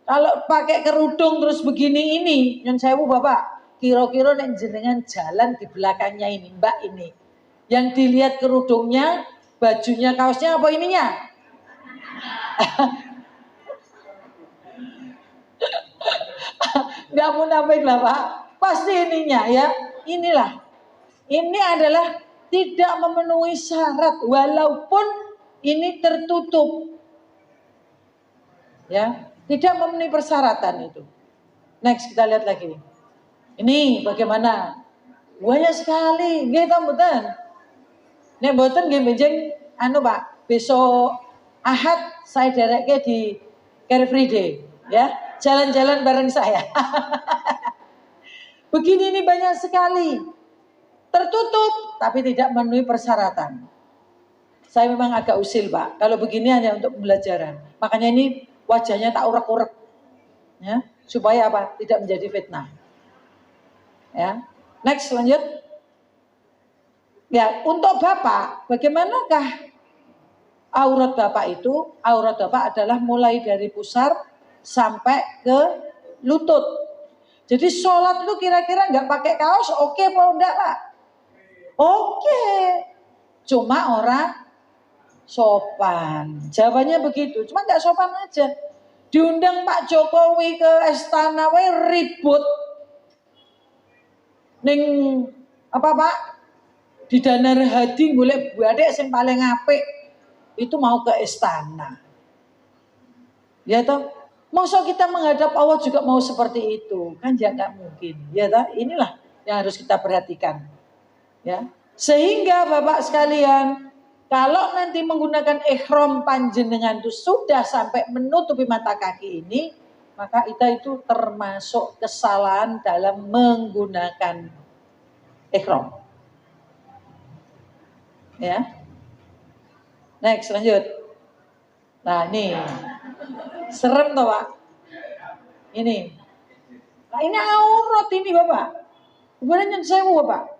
[SPEAKER 1] Kalau pakai kerudung terus begini ini, yang sewu Bapak, kira-kira nek jenengan jalan di belakangnya ini, Mbak ini. Yang dilihat kerudungnya Bajunya, kaosnya apa ininya? Nggak munafik lah Pak. Pasti ininya ya. Inilah. Ini adalah tidak memenuhi syarat walaupun ini tertutup. Ya, tidak memenuhi persyaratan itu. Next kita lihat lagi. Ini bagaimana? Banyak sekali, nggih ta mboten? Nek mboten nggih benjing anu Pak, besok Ahad saya dereke di Car Free Day, ya. Jalan-jalan bareng saya. Begini ini banyak sekali. Tertutup tapi tidak memenuhi persyaratan. Saya memang agak usil Pak, kalau begini hanya untuk pembelajaran. Makanya ini wajahnya tak urek-urek. Ya, supaya apa? Tidak menjadi fitnah. Ya. Next lanjut. Ya, untuk Bapak, bagaimanakah aurat Bapak itu? Aurat Bapak adalah mulai dari pusar sampai ke lutut. Jadi sholat itu kira-kira nggak pakai kaos, oke apa enggak Pak? Oke. Cuma orang sopan. Jawabannya begitu. Cuma nggak sopan aja. Diundang Pak Jokowi ke istana, ribut. Ning apa Pak? Di Danar Hadi golek buadek sing paling apik itu mau ke istana. Ya toh, masa kita menghadap Allah juga mau seperti itu? Kan ya nggak mungkin. Ya toh, inilah yang harus kita perhatikan. Ya. Sehingga Bapak sekalian, kalau nanti menggunakan ihram panjenengan itu sudah sampai menutupi mata kaki ini, maka itu termasuk kesalahan dalam menggunakan ihram. Ya. Next lanjut. Nah ini serem toh Pak. Ini. Nah ini aurat ini Bapak. Kemudian yang saya Bapak.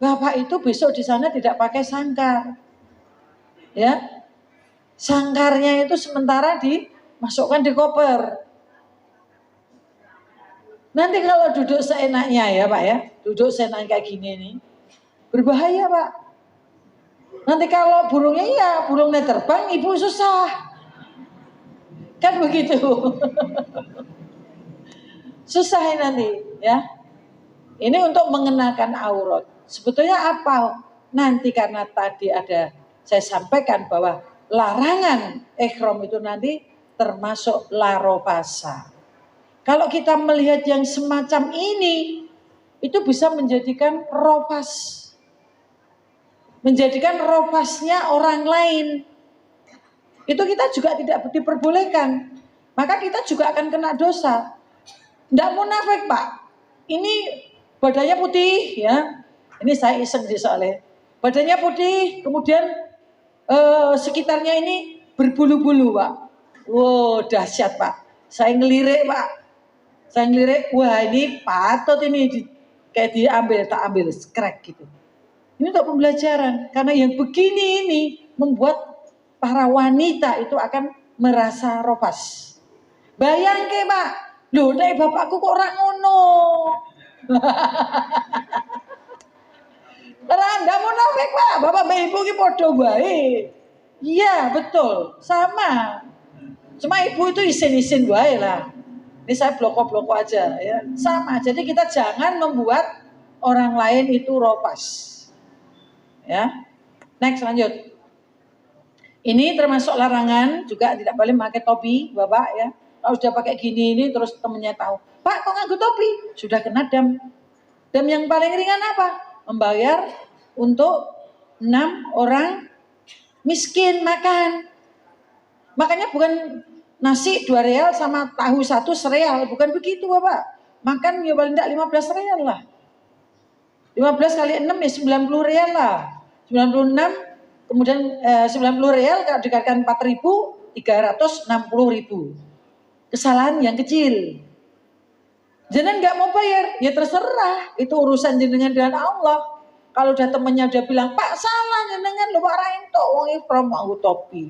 [SPEAKER 1] Bapak itu besok di sana tidak pakai sangkar. Ya. Sangkarnya itu sementara dimasukkan di koper. Nanti kalau duduk seenaknya ya Pak ya. Duduk seenaknya kayak gini nih. Berbahaya Pak. Nanti kalau burungnya burungnya terbang, ibu susah. Kan begitu. Susah nanti ya. Ini untuk mengenakan aurat. Sebetulnya apa? Nanti karena tadi ada saya sampaikan bahwa larangan ihram itu nanti termasuk larofasa. Kalau kita melihat yang semacam ini, itu bisa menjadikan rofas. Menjadikan rofasnya orang lain. Itu kita juga tidak diperbolehkan. Maka kita juga akan kena dosa. Tidak munafik Pak. Ini badannya putih ya. Ini saya iseng sih soalnya. Badannya putih, kemudian sekitarnya ini berbulu-bulu Pak. Wow dahsyat Pak. Saya ngelirik Pak. Saya ngelirik, wah ini patut ini kayak diambil, tak ambil, crack gitu. Ini untuk pembelajaran, karena yang begini ini membuat para wanita itu akan merasa ropas. Bayangke Pak, loh nek bapakku kok ora ngono. Anda munafik Pak, bapak ibu ki padha wae. Iya betul, sama. Cuma ibu itu isin-isin wae lah. Ini saya bloko-bloko aja ya, sama. Jadi kita jangan membuat orang lain itu ropas. Ya, next lanjut. Ini termasuk larangan juga tidak boleh pakai topi, Bapak ya. Kalau sudah pakai gini ini terus temennya tahu, Pak kok nganggo topi? Sudah kena dam. Dam yang paling ringan apa? Membayar untuk 6 orang miskin makan. Makanya bukan nasi 2 real sama tahu 1 sereal, bukan begitu Bapak. Makan ya paling tidak 15 real lah. 15 kali 6 ya 90 real lah. 96 kemudian 90 real kalau dikatakan 4.000 360.000. Kesalahan yang kecil. Jenengan nggak mau bayar, ya terserah. Itu urusan jenengan dengan Allah. Kalau udah temennya udah bilang, Pak salah jenengan lupa rain tok wong ihram nganggo topi.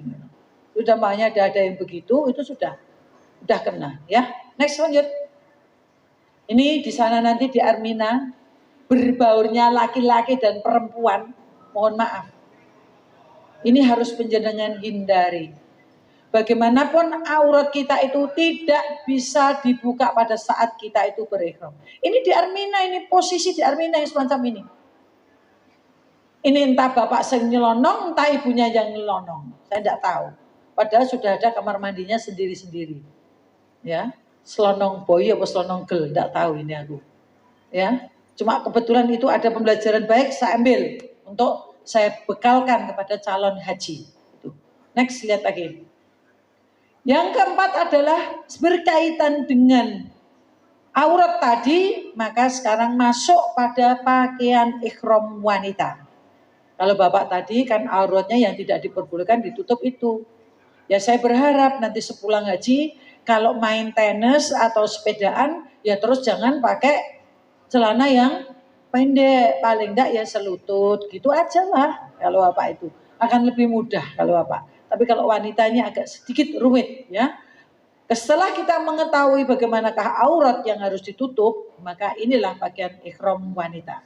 [SPEAKER 1] Sudah banyak ada yang begitu, itu sudah kena ya. Next lanjut. Ini di sana nanti di Armina berbaurnya laki-laki dan perempuan. Mohon maaf. Ini harus penjenengan hindari. Bagaimanapun aurat kita itu tidak bisa dibuka pada saat kita itu berihram. Ini di Armina, ini posisi di Armina yang semacam ini. Ini entah bapak yang nyelonong, entah ibunya yang nyelonong. Saya tidak tahu. Padahal sudah ada kamar mandinya sendiri-sendiri. Ya, selonong boy atau selonong girl, tidak tahu ini aku. Ya, cuma kebetulan itu ada pembelajaran baik saya ambil untuk saya bekalkan kepada calon haji. Next, lihat lagi. Yang keempat adalah berkaitan dengan aurat tadi, maka sekarang masuk pada pakaian ihram wanita. Kalau bapak tadi kan auratnya yang tidak diperbolehkan ditutup itu. Ya saya berharap nanti sepulang haji kalau main tenis atau sepedaan ya terus jangan pakai celana yang pendek, paling enggak ya selutut gitu aja lah kalau bapak itu. Akan lebih mudah kalau bapak. Tapi kalau wanitanya agak sedikit rumit ya. Setelah kita mengetahui bagaimanakah aurat yang harus ditutup, maka inilah pakaian ihram wanita.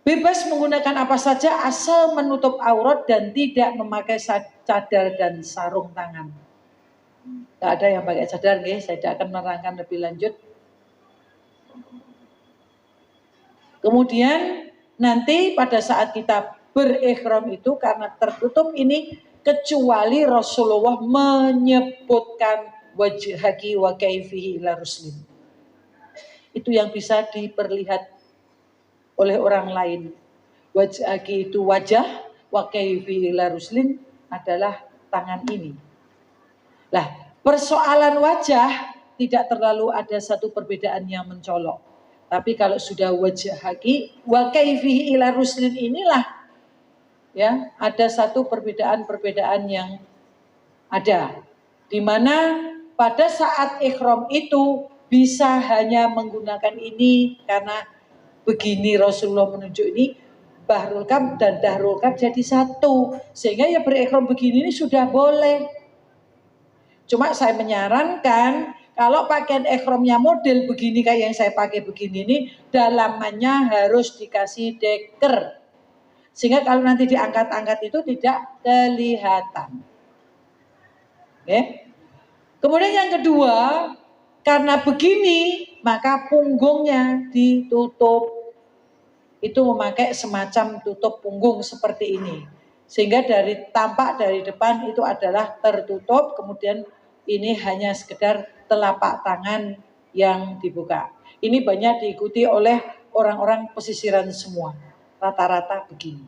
[SPEAKER 1] Bebas menggunakan apa saja asal menutup aurat dan tidak memakai cadar dan sarung tangan. Tidak ada yang pakai cadar, saya tidak akan menerangkan lebih lanjut. Kemudian nanti pada saat kita berihram itu karena tertutup ini, kecuali Rasulullah menyebutkan wajhaki wa kaifihi ila ruslim. Itu yang bisa diperlihat oleh orang lain. Wajhaki itu wajah, wa kaifihi ila ruslim adalah tangan ini. Lah, persoalan wajah tidak terlalu ada satu perbedaan yang mencolok. Tapi kalau sudah wajhaki wa kaifihi ila ruslim inilah ya, ada satu perbedaan-perbedaan yang ada. Di mana pada saat ihram itu bisa hanya menggunakan ini karena begini Rasulullah menunjuk ini, Bahrul Kam dan Dahrul Kam jadi satu. Sehingga ya berihram begini ini sudah boleh. Cuma saya menyarankan kalau pakaian ihramnya model begini kayak yang saya pakai begini ini, dalamannya harus dikasih deker. Sehingga kalau nanti diangkat-angkat itu tidak kelihatan. Oke. Kemudian yang kedua, karena begini maka punggungnya ditutup. Itu memakai semacam tutup punggung seperti ini. Sehingga dari tampak dari depan itu adalah tertutup, kemudian ini hanya sekedar telapak tangan yang dibuka. Ini banyak diikuti oleh orang-orang pesisiran semua. Rata-rata begini.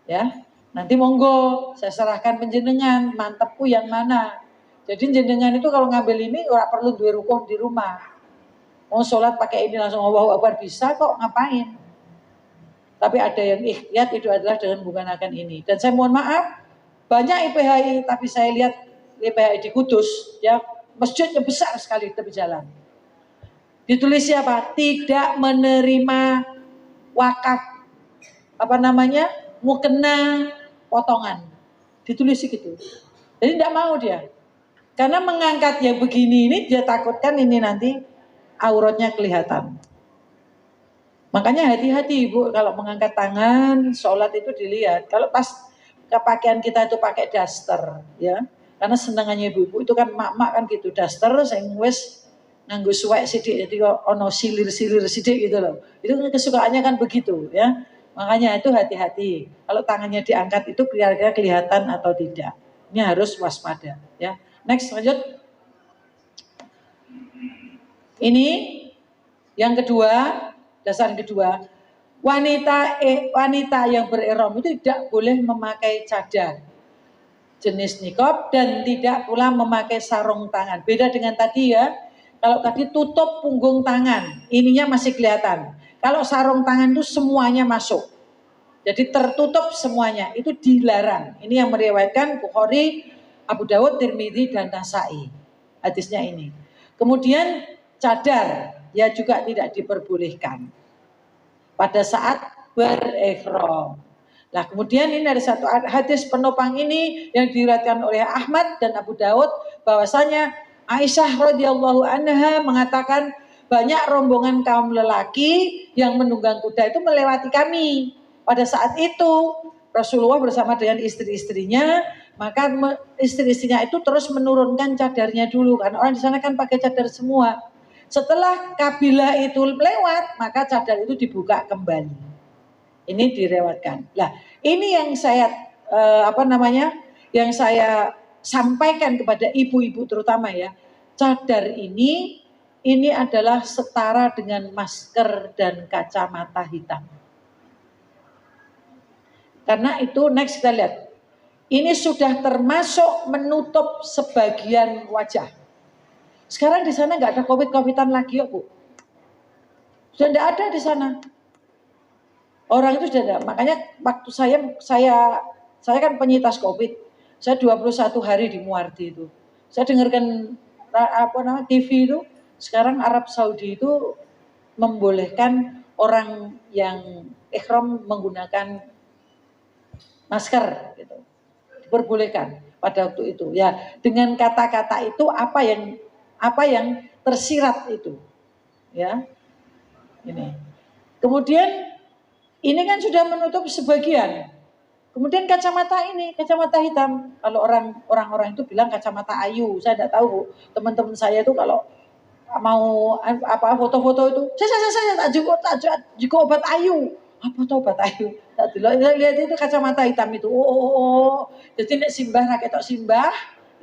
[SPEAKER 1] Ya. Nanti monggo saya serahkan penjenengan, mantepku yang mana. Jadi jenengan itu kalau ngambil ini ora perlu duwe rukun di rumah. Mau sholat pakai ini langsung Allahu Akbar bisa kok, ngapain? Tapi ada yang ikhtiyat itu adalah dengan menggunakan ini. Dan saya mohon maaf, banyak IPHI tapi saya lihat IPHI di Kudus ya, masjidnya besar sekali tepi jalan. Ditulis siapa? Tidak menerima wakaf mukena potongan. Ditulis gitu. Jadi tidak mau dia. Karena mengangkat yang begini ini dia takutkan ini nanti auratnya kelihatan. Makanya hati-hati Ibu kalau mengangkat tangan, sholat itu dilihat. Kalau pas pakaian kita itu pakai daster ya. Karena senangannya ibu-ibu itu kan mak-mak kan gitu, daster sing wis nganggo suwek sithik jadi ono silir-silir sithik gitu loh. Itu kesukaannya kan begitu ya. Makanya itu hati-hati. Kalau tangannya diangkat itu kira-kira kelihatan atau tidak. Ini harus waspada ya. Next lanjut. Ini yang kedua, dasar kedua. Wanita yang berihram itu tidak boleh memakai cadar jenis niqab dan tidak pula memakai sarung tangan. Beda dengan tadi ya. Kalau tadi tutup punggung tangan, ininya masih kelihatan. Kalau sarung tangan itu semuanya masuk. Jadi tertutup semuanya, itu dilarang. Ini yang meriwayatkan Bukhari, Abu Dawud, Tirmidzi dan Nasa'i. Hadisnya ini. Kemudian cadar ya juga tidak diperbolehkan pada saat berihram. Nah, kemudian ini ada satu hadis penopang ini yang diriwayatkan oleh Ahmad dan Abu Dawud bahwasanya Aisyah radhiyallahu anha mengatakan banyak rombongan kaum lelaki yang menunggang kuda itu melewati kami. Pada saat itu Rasulullah bersama dengan istri-istrinya, maka istri-istrinya itu terus menurunkan cadarnya dulu, kan orang di sana kan pakai cadar semua. Setelah kabilah itu lewat, maka cadar itu dibuka kembali. Ini direwatkan. Nah, ini yang saya yang saya sampaikan kepada ibu-ibu terutama ya. Cadar ini adalah setara dengan masker dan kacamata hitam. Karena itu next kita lihat. Ini sudah termasuk menutup sebagian wajah. Sekarang di sana nggak ada COVID-COVIDan lagi ya Bu. Sudah nggak ada di sana. Orang itu sudah ada. Makanya waktu saya kan penyintas COVID. Saya 21 hari di Muardi itu. Saya dengarkan TV itu. Sekarang Arab Saudi itu membolehkan orang yang ihram menggunakan masker gitu. Diperbolehkan pada waktu itu. Ya, dengan kata-kata itu apa yang tersirat itu. Ya. Ini. Kemudian ini kan sudah menutup sebagian. Kemudian kacamata hitam. Kalau orang-orang itu bilang kacamata ayu. Saya tidak tahu, teman-teman saya itu kalau mau foto-foto itu, saya juga obat ayu. Apa tuh obat ayu? Lihat itu kacamata hitam itu. Jadi nek simbah rakyat simbah,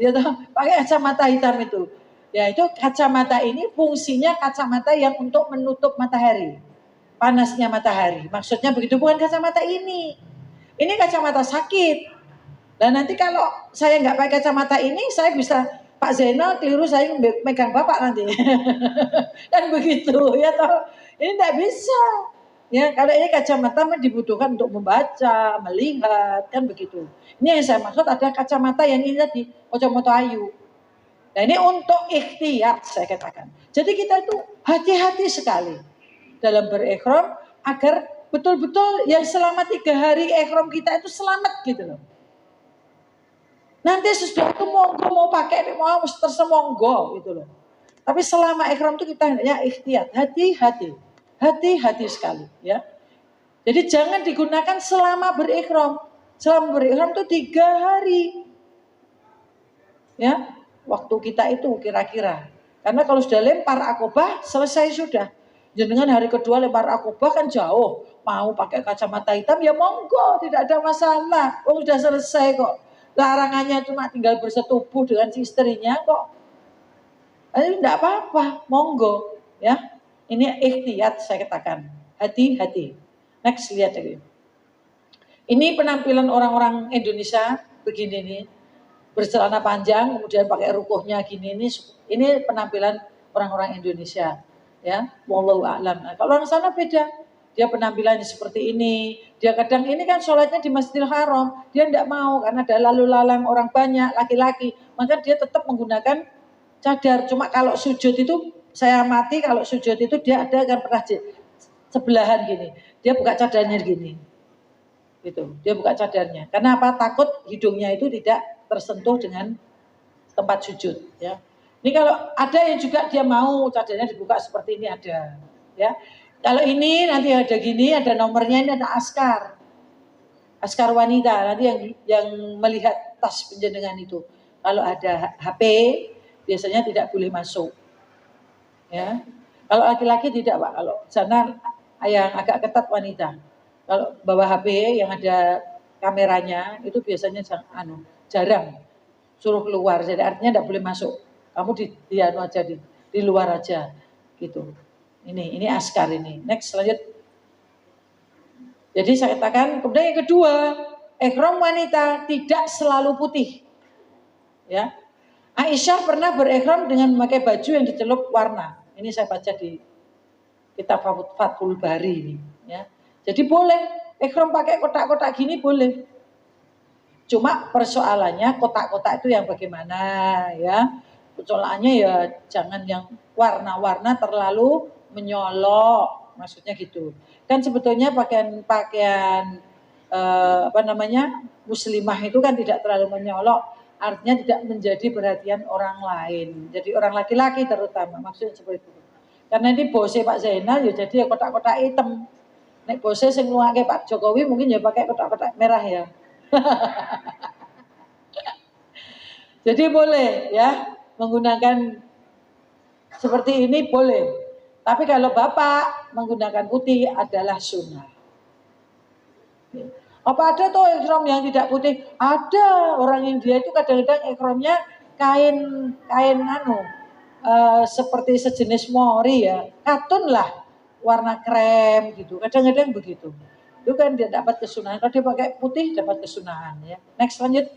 [SPEAKER 1] ya toh pakai kacamata hitam itu. Ya itu kacamata ini fungsinya kacamata yang untuk menutup matahari. Panasnya matahari. Maksudnya begitu, bukan kacamata ini. Ini kacamata sakit. Dan nanti kalau saya nggak pakai kacamata ini, saya bisa Pak Zainal keliru, saya megang Bapak nanti. Dan begitu ya toh. Ini tidak bisa. Ya, kalau ini kacamata dibutuhkan untuk membaca, melihat, kan begitu. Ini yang saya maksud ada kacamata yang ini tadi, kacamata ayu. Nah ini untuk ikhtiar saya katakan. Jadi kita itu hati-hati sekali dalam berikhram agar betul-betul yang selama 3 hari ikhram kita itu selamat gitu loh. Nanti sesudah itu monggo mau pakai mau tersemonggo gitu loh. Tapi selama ikhram itu kita hanya ikhtiar, hati-hati sekali ya. Jadi jangan digunakan selama berikhram. Selama berikhram itu 3 hari. Ya, waktu kita itu kira-kira. Karena kalau sudah lempar akobah selesai sudah. Jangan hari kedua lempar akobah kan jauh. Mau pakai kacamata hitam ya monggo, tidak ada masalah. Oh sudah selesai kok. Larangannya cuma tinggal bersetubuh dengan si istrinya kok. Ini tidak apa-apa, monggo ya. Ini ikhtiyat saya katakan. Hati-hati. Next lihat lagi. Ini penampilan orang-orang Indonesia begini nih. Bercelana panjang kemudian pakai rukuhnya gini ini penampilan orang-orang Indonesia ya. Wallahu a'lam. Nah, kalau orang sana beda. Dia penampilannya seperti ini. Dia kadang ini kan sholatnya di Masjidil Haram. Dia tidak mau karena ada lalu lalang orang banyak, laki-laki. Maka dia tetap menggunakan cadar. Cuma kalau sujud itu, saya amati kalau sujud itu dia ada kan pernah sebelahan gini. Dia buka cadarnya gini. Gitu. Dia buka cadarnya. Karena apa? Takut hidungnya itu tidak tersentuh dengan tempat sujud. Ya. Ini kalau ada yang juga dia mau cadarnya dibuka seperti ini ada. Ya. Kalau ini nanti ada gini, ada nomornya, ini ada askar wanita nanti yang melihat tas penjenengan itu. Kalau ada HP biasanya tidak boleh masuk. Ya, kalau laki-laki tidak Pak. Kalau sana yang agak ketat wanita. Kalau bawa HP yang ada kameranya itu biasanya jarang suruh keluar. Jadi artinya tidak boleh masuk. Kamu di aja di luar aja gitu. Ini askar ini. Next lanjut. Jadi saya katakan, kemudian yang kedua, ihram wanita tidak selalu putih. Ya. Aisyah pernah berihram dengan memakai baju yang dicelup warna. Ini saya baca di kitab Fathul Bari ini, ya. Jadi boleh ihram pakai kotak-kotak gini boleh. Cuma persoalannya kotak-kotak itu yang bagaimana ya. Persoalannya ya jangan yang warna-warna terlalu menyolok, maksudnya gitu. Kan sebetulnya pakaian muslimah itu kan tidak terlalu menyolok, artinya tidak menjadi perhatian orang lain. Jadi orang laki-laki terutama, maksudnya seperti itu. Karena ini bosnya Pak Zainal ya jadi kotak-kotak hitam. Nek bose sing ngluwake Pak Jokowi mungkin ya pakai kotak-kotak merah ya. Jadi boleh ya menggunakan seperti ini boleh. Tapi kalau Bapak menggunakan putih adalah sunnah. Apa ada tuh ihram yang tidak putih? Ada. Orang India itu kadang-kadang ihramnya kain seperti sejenis mori ya, katun lah, warna krem gitu. Kadang-kadang begitu. Itu kan dia dapat kesunahan. Kalau dia pakai putih dapat kesunahan ya. Next lanjut.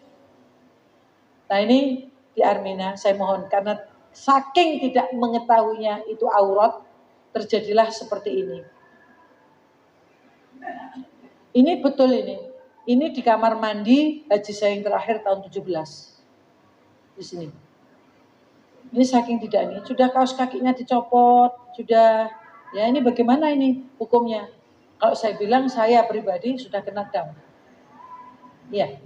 [SPEAKER 1] Nah ini di Armina saya mohon karena saking tidak mengetahuinya itu aurat terjadilah seperti ini. Ini betul ini. Ini di kamar mandi haji saya yang terakhir tahun 17. Di sini. Ini saking tidak nih, sudah kaos kakinya dicopot, sudah ya ini bagaimana ini hukumnya? Kalau saya bilang saya pribadi sudah kena dam. Iya.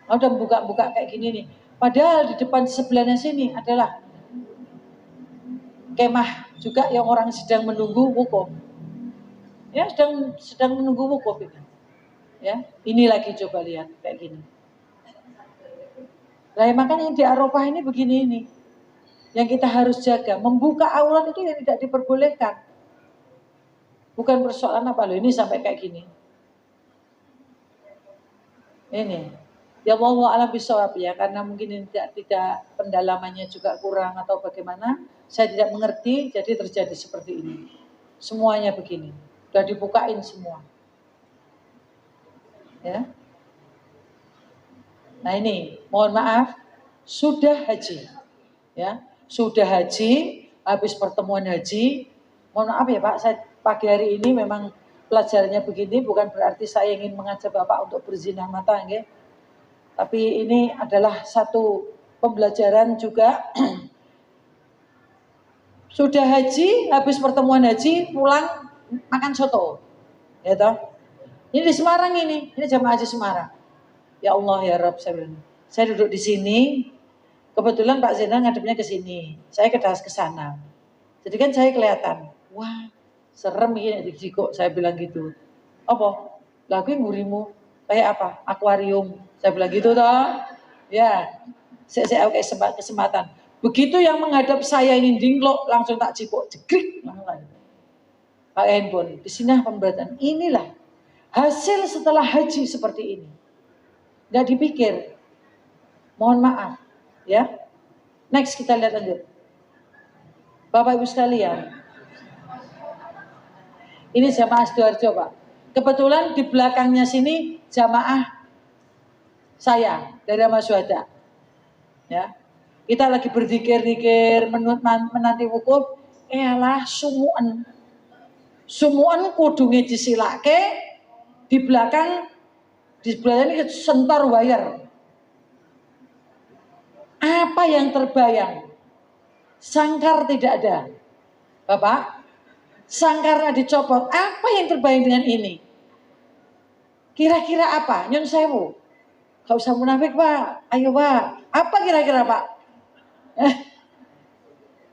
[SPEAKER 1] Udah buka-buka kayak gini nih. Padahal di depan sebelahnya sini adalah kemah juga yang orang sedang menunggu wukuf. Ya, sedang menunggu wukuf ini. Ya, ini lagi coba lihat kayak gini. Lah makanya di Arafah ini begini ini. Yang kita harus jaga, membuka aurat itu yang tidak diperbolehkan. Bukan persoalan apa loh ini sampai kayak gini. Ini, ya Allah alam bisawab ya, karena mungkin ini tidak pendalamannya juga kurang atau bagaimana, saya tidak mengerti, jadi terjadi seperti ini. Semuanya begini, sudah dibukain semua. Ya. Nah ini, mohon maaf, sudah haji, ya. Sudah haji, habis pertemuan haji, mohon maaf ya Pak, saya pagi hari ini memang pelajarannya begini, bukan berarti saya ingin mengajak Bapak untuk berzinah mata, ya. Tapi ini adalah satu pembelajaran juga. Sudah haji, habis pertemuan haji, pulang makan soto, ya toh. Ini di Semarang ini jamaah haji Semarang. Ya Allah ya Rabb, saya duduk di sini. Kebetulan Pak Zainal ngadepnya ke sini, saya ke sana. Jadi kan saya kelihatan, wah serem ini di kok, saya bilang gitu. Apa? Lagu ngurimu kayak apa? Akuarium, saya bilang gitu toh. Ya, saya oke kesempatan. Begitu yang menghadap saya ini dinglok, langsung tak cipok, jegrik langsung. Pak handphone, di sini pemberatan. Inilah hasil setelah haji seperti ini. Gak dipikir. Mohon maaf. Ya, next kita lihat lanjut. Bapak Ibu sekalian, ini jamaah Sidoarjo Pak. Kebetulan di belakangnya sini jamaah saya dari Amaswada. Ya, kita lagi berzikir-zikir menanti wukuf. Elah sumuan kudunge disilake di belakang ini sentor wire. Apa yang terbayang? Sangkar tidak ada. Bapak, sangkarnya dicopot. Apa yang terbayang dengan ini? Kira-kira apa? Nyun sewu. Gak usah munafik Pak. Ayo Pak. Apa kira-kira Pak?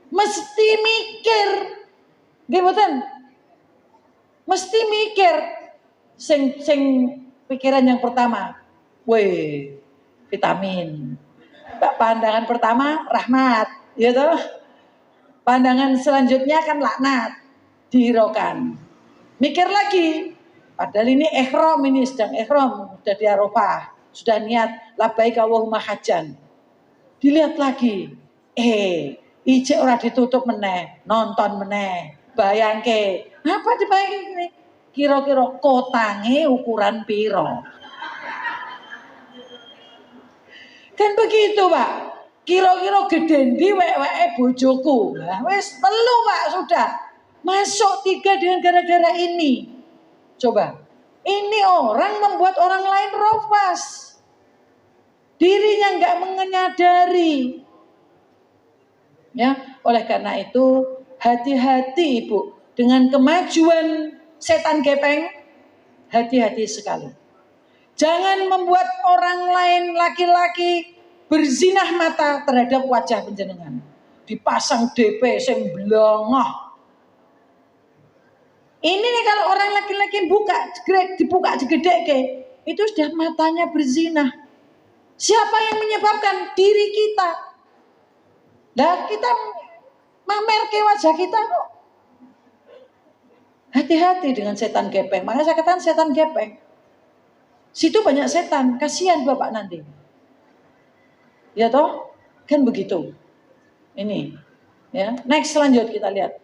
[SPEAKER 1] Mesti mikir. Gimana? Mesti mikir. Sing pikiran yang pertama. Weh, vitamin. Pandangan pertama rahmat, ya toh. Pandangan selanjutnya kan laknat, dihiraukan. Mikir lagi, padahal ini ihram, ini sedang ihram, sudah di Arafah, sudah niat labbaik Allahumma hajjan. Dilihat lagi, ijek ora ditutup meneh, nonton meneh, bayangke. Apa dibayangke ini? Kira-kira kotange ukuran piro? Kan begitu Pak, kira-kira gedendi wek-weke bojoku. Nah, wis telu Pak sudah. Masuk 3 dengan gara-gara ini. Coba, ini orang membuat orang lain rofas. Dirinya nggak menyadari. Ya, oleh karena itu hati-hati Ibu dengan kemajuan setan gepeng. Hati-hati sekali. Jangan membuat orang lain laki-laki berzinah mata terhadap wajah panjenengan. Dipasang DP sing blongoh. Ini nih kalau orang laki-laki buka, dibuka segede ke, itu sudah matanya berzina. Siapa yang menyebabkan? Diri kita. Dan kita mamer ke wajah kita kok. Hati-hati dengan setan gepeng. Makanya saya katakan setan gepeng. Situ banyak setan, kasihan Bapak nanti. Ya toh? Kan begitu. Ini. Ya, next lanjut kita lihat.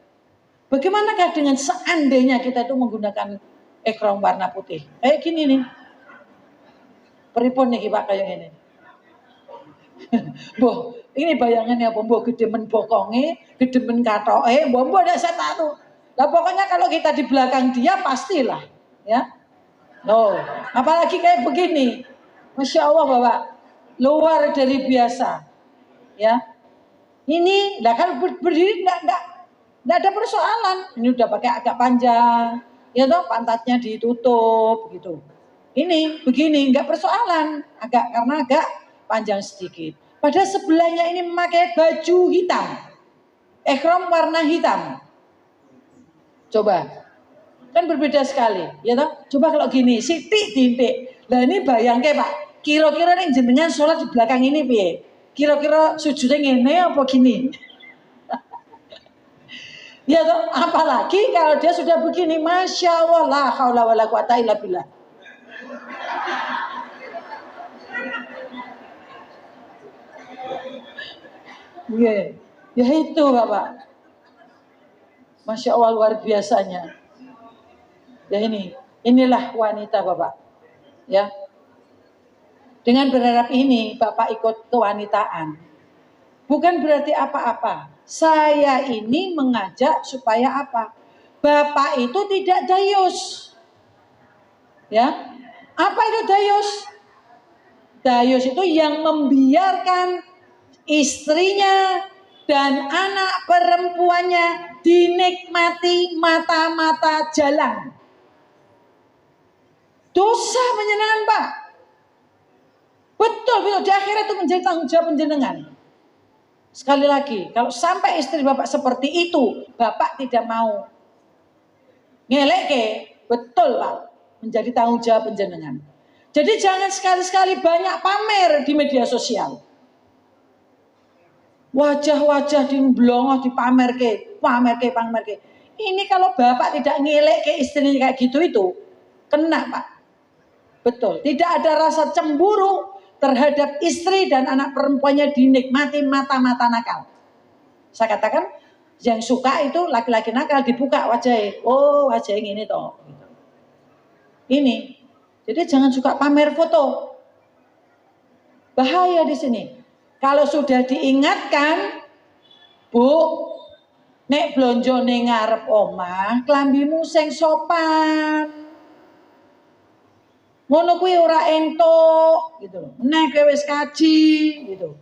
[SPEAKER 1] Bagaimanakah dengan seandainya kita itu menggunakan ekrom warna putih? Kayak gini nih. Pripun nih Pak kayak gini. Boh, ini bayangannya boh gedemen bokonge, gedemen katoke, boh ada setan tuh. Lah pokoknya kalau kita di belakang dia pastilah, ya. Loh, apalagi kayak begini. Masya Allah Bapak, luar dari biasa. Ya. Ini, nah kalau berdiri enggak ada persoalan. Ini udah pakai agak panjang. Ya toh, pantatnya ditutup gitu. Ini begini enggak persoalan, karena agak panjang sedikit. Padahal sebelahnya ini memakai baju hitam. Ihram warna hitam. Coba. Kan berbeda sekali, ya toh? Coba kalau gini, sitik dintik. Lah ini bayangke Pak, kira-kira ning jenengan sholat di belakang ini piye? Kira-kira sujudnya ngene apa gini? Ya toh, apalagi kalau dia sudah begini, Masya Allah, la haula wala quwata illa billah. Yeah. Ya itu Bapak. Masya Allah luar biasanya. Ya inilah wanita Bapak. Ya. Dengan berharap ini Bapak ikut kewanitaan. Bukan berarti apa-apa. Saya ini mengajak supaya apa? Bapak itu tidak dayus. Ya. Apa itu dayus? Dayus itu yang membiarkan istrinya dan anak perempuannya dinikmati mata-mata jalan. Dosa penjenengan Pak. Betul, di akhirat itu menjadi tanggung jawab penjenengan. Sekali lagi, kalau sampai istri Bapak seperti itu, Bapak tidak mau ngeleke, betul Pak, menjadi tanggung jawab penjenengan. Jadi jangan sekali-sekali banyak pamer di media sosial. Wajah-wajah di blongoh dipamerke, pamerke. Ini kalau Bapak tidak ngeleke istrinya kayak gitu itu, kena Pak. Betul, tidak ada rasa cemburu terhadap istri dan anak perempuannya dinikmati mata-mata nakal. Saya katakan yang suka itu laki-laki nakal dibuka wajahnya. Oh wajahnya ini toh. Ini. Jadi jangan suka pamer foto. Bahaya di sini. Kalau sudah diingatkan, Bu, nek blonjo ning ngarep omah, klambimu sing sopan. Ngono kuwi ora entuk gitu. Nek kowe wis kaji gitu.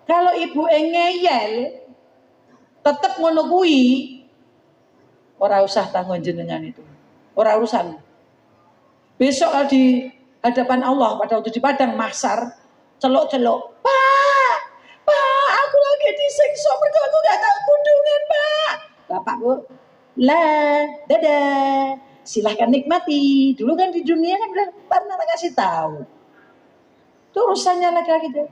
[SPEAKER 1] Kalau ibu ngeyel tetep ngono kuwi ora usah tanggung jenengan itu. Ora urusan. Besok di hadapan Allah pada waktu di padang mahsyar celuk-celuk, "Pak, aku lagi disiksa mergo aku gak tahu kudungan, Pak." Bapak, Bu, lah, dadah. Silahkan nikmati. Dulu kan di dunia kan udah pernah kasih tahu. Itu urusannya laki-laki deh.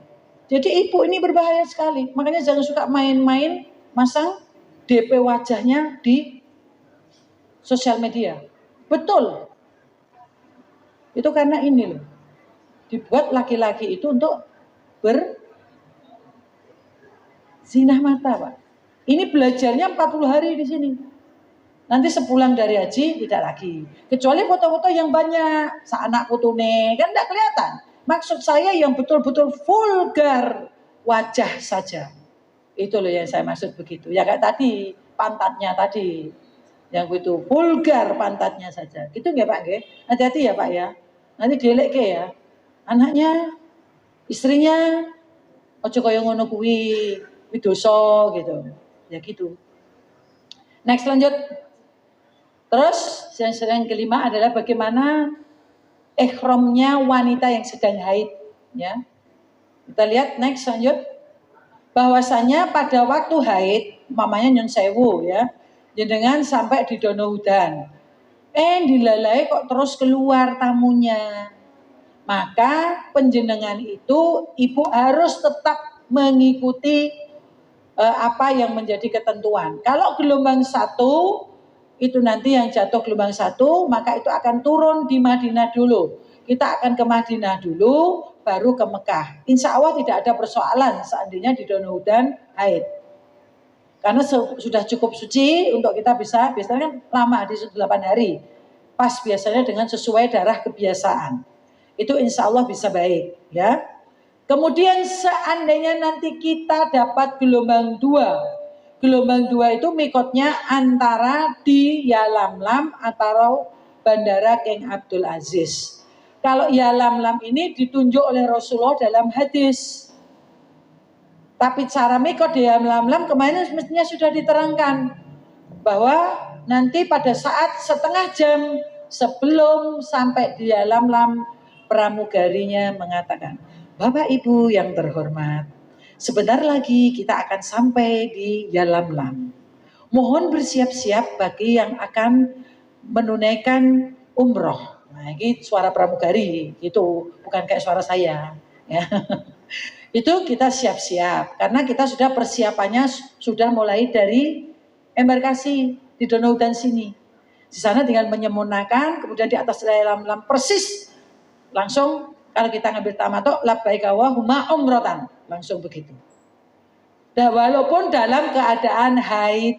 [SPEAKER 1] Jadi ibu ini berbahaya sekali. Makanya jangan suka main-main masang DP wajahnya di sosial media. Betul. Itu karena ini loh. Dibuat laki-laki itu untuk berzinah mata, Pak. Ini belajarnya 40 hari di sini. Nanti sepulang dari haji tidak lagi. Kecuali foto-foto yang banyak. Seanak putune kan tidak kelihatan. Maksud saya yang betul-betul vulgar wajah saja. Itu loh yang saya maksud begitu. Ya kayak tadi pantatnya tadi. Yang itu vulgar pantatnya saja. Gitu nggak Pak? Hati-hati ya Pak ya. Nanti dielek ya. Anaknya, istrinya, ojo kaya ngono kuwi dosa gitu. Ya gitu. Next lanjut. Terus yang kelima adalah bagaimana ihramnya wanita yang sedang haid, ya. Kita lihat next lanjut. Bahwasanya pada waktu haid, mamanya nyun sewu ya, jenengan sampai di dono hudan. Dilalai kok terus keluar tamunya. Maka penjenengan itu ibu harus tetap mengikuti apa yang menjadi ketentuan. Kalau gelombang 1 itu nanti yang jatuh gelombang 1, maka itu akan turun di Madinah dulu. Kita akan ke Madinah dulu, baru ke Mekah. Insya Allah tidak ada persoalan seandainya di Donohudan haid. Karena sudah cukup suci untuk kita bisa, biasanya kan lama di 8 hari. Pas biasanya dengan sesuai darah kebiasaan. Itu insya Allah bisa baik. Ya. Kemudian seandainya nanti kita dapat gelombang 2. Gelombang 2 itu mikotnya antara di Yalamlam atau Bandara King Abdul Aziz. Kalau Yalamlam ini ditunjuk oleh Rasulullah dalam hadis. Tapi cara mikot di Yalamlam kemarin mestinya sudah diterangkan. Bahwa nanti pada saat setengah jam sebelum sampai di Yalamlam, pramugarinya mengatakan, Bapak Ibu yang terhormat, sebentar lagi kita akan sampai di Yalamlam. Mohon bersiap-siap bagi yang akan menunaikan umroh. Nah, ini suara pramugari, itu bukan kayak suara saya. Ya. Itu kita siap-siap, karena kita sudah persiapannya sudah mulai dari embarkasi di Donohudan sini. Di sana dengan menyempurnakan, kemudian di atas Yalamlam persis langsung kalau kita ngambil tamato labbaik Allahumma umrotan, langsung begitu. Dan walaupun dalam keadaan haid,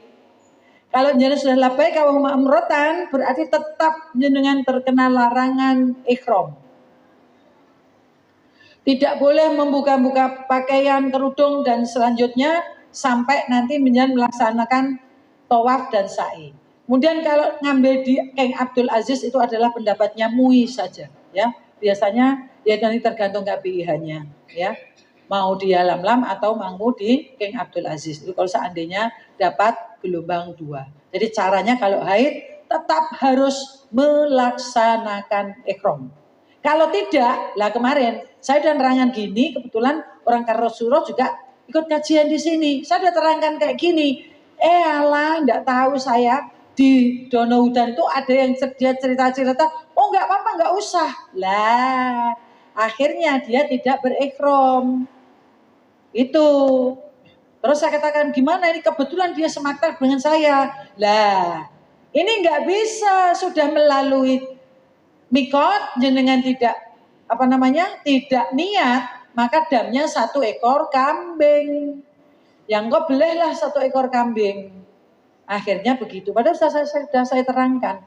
[SPEAKER 1] kalau jenengan sudah labbaik Allahumma umrotan, berarti tetap jenengan terkena larangan ihram. Tidak boleh membuka-buka pakaian, kerudung dan selanjutnya sampai nanti menjenengan melaksanakan tawaf dan sa'i. Kemudian kalau ngambil di King Abdul Aziz itu adalah pendapatnya MUI saja, ya. Biasanya ya nanti tergantung KPIH-nya, ya. Mau di Yalamlam atau mau di King Abdul Aziz. Itu kalau seandainya dapat gelombang 2. Jadi caranya kalau haid tetap harus melaksanakan ihram. Kalau tidak, lah kemarin saya udah nerangan gini, kebetulan orang Karosuro juga ikut kajian di sini. Saya udah terangkan kayak gini. Alah, enggak tahu saya di Donohudan itu ada yang dia cerita-cerita. Oh, enggak apa-apa, enggak usah. Lah, akhirnya dia tidak berikhram. Itu. Terus saya katakan, gimana ini kebetulan dia semaktar dengan saya. Lah, ini enggak bisa, sudah melalui mikot, jenengan tidak tidak niat, maka damnya 1 ekor kambing. Yang kau belehlah 1 ekor kambing. Akhirnya begitu. Padahal sudah saya terangkan.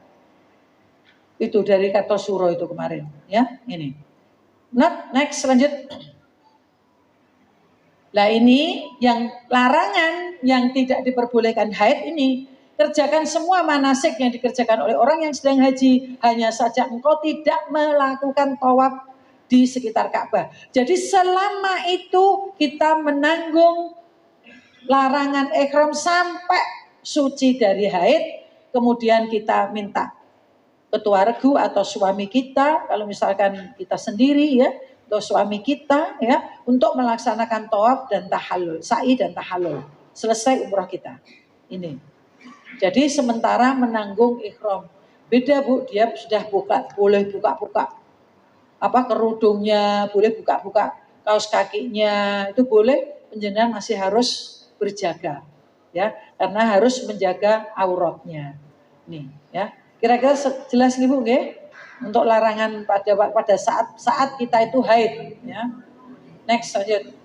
[SPEAKER 1] Itu dari Kartosuro itu kemarin, ya. Ini. Next lanjut. Nah ini yang larangan yang tidak diperbolehkan haid ini. Kerjakan semua manasik yang dikerjakan oleh orang yang sedang haji. Hanya saja engkau tidak melakukan tawaf di sekitar Ka'bah. Jadi selama itu kita menanggung larangan ihram sampai suci dari haid. Kemudian kita minta ketua regu atau suami kita. Kalau misalkan kita sendiri ya. Atau suami kita ya. Untuk melaksanakan tawaf dan tahallul. Sa'i dan tahallul. Selesai umrah kita. Ini. Jadi sementara menanggung ihram. Beda Bu, dia sudah boleh buka-buka kerudungnya, boleh buka-buka kaos kakinya, itu boleh, penjenengan masih harus berjaga. Ya, karena harus menjaga auratnya. Nih, ya. Kira-kira jelas nih Bu, nggih? Untuk larangan pada saat kita itu haid, ya. Next lanjut.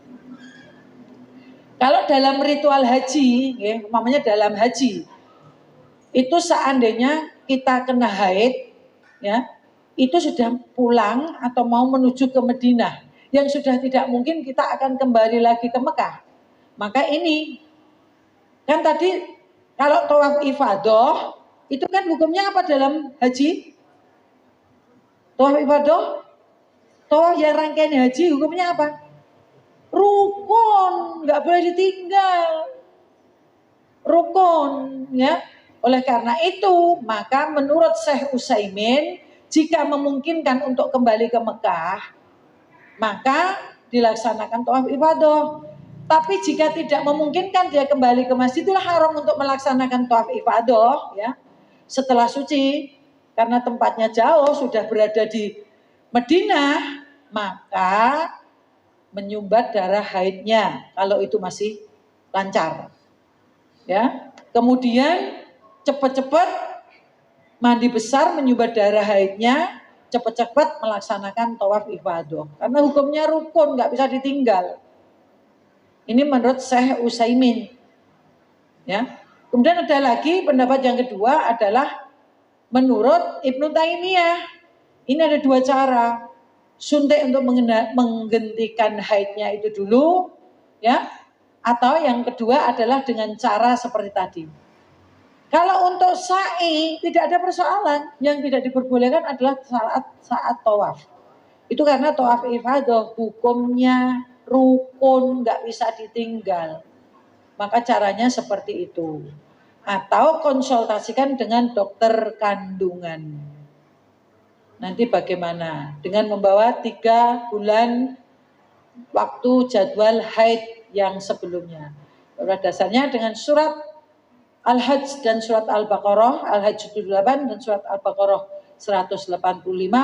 [SPEAKER 1] Kalau dalam ritual haji, ya, umpamanya dalam haji, itu seandainya kita kena haid, ya, itu sudah pulang atau mau menuju ke Madinah, yang sudah tidak mungkin kita akan kembali lagi ke Mekah. Maka ini, kan tadi kalau tawaf ifadah, itu kan hukumnya apa dalam haji? Tawaf ifadah, tawaf yang rangkaian haji hukumnya apa? Rukun, nggak boleh ditinggal. Rukun, ya. Oleh karena itu, maka menurut Syekh Utsaimin, jika memungkinkan untuk kembali ke Mekah, maka dilaksanakan tawaf ifadah. Tapi jika tidak memungkinkan dia kembali ke Masjidil Haram untuk melaksanakan tawaf ifadah, ya, setelah suci, karena tempatnya jauh, sudah berada di Madinah, maka menyumbat darah haidnya kalau itu masih lancar. Ya. Kemudian cepat-cepat mandi besar menyumbat darah haidnya, cepat-cepat melaksanakan tawaf ifadah. Karena hukumnya rukun, nggak bisa ditinggal. Ini menurut Syekh Utsaimin. Ya. Kemudian ada lagi pendapat yang kedua adalah menurut Ibnu Taimiyah. Ini ada dua cara. Suntik untuk menghentikan haidnya itu dulu, ya. Atau yang kedua adalah dengan cara seperti tadi. Kalau untuk sa'i tidak ada persoalan. Yang tidak diperbolehkan adalah saat tawaf. Itu karena tawaf ifadah hukumnya rukun, nggak bisa ditinggal. Maka caranya seperti itu. Atau konsultasikan dengan dokter kandungan. Nanti bagaimana? Dengan membawa 3 bulan waktu jadwal haid yang sebelumnya. Pada dasarnya dengan surat Al-Hajj dan surat Al-Baqarah, Al-Hajj 78 dan surat Al-Baqarah 185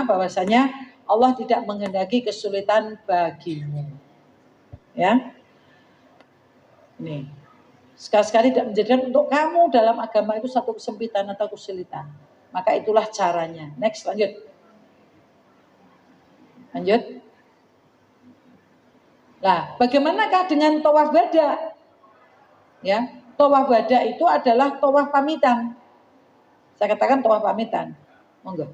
[SPEAKER 1] bahwasanya Allah tidak menghendaki kesulitan bagimu. Ya. Ini. Sekali-sekali tidak menjadikan untuk kamu dalam agama itu satu kesempitan atau kesulitan. Maka itulah caranya. Next, lanjut. Nah, bagaimanakah dengan tawaf wada? Ya, tawaf wada itu adalah tawaf pamitan. Saya katakan tawaf pamitan. Monggo.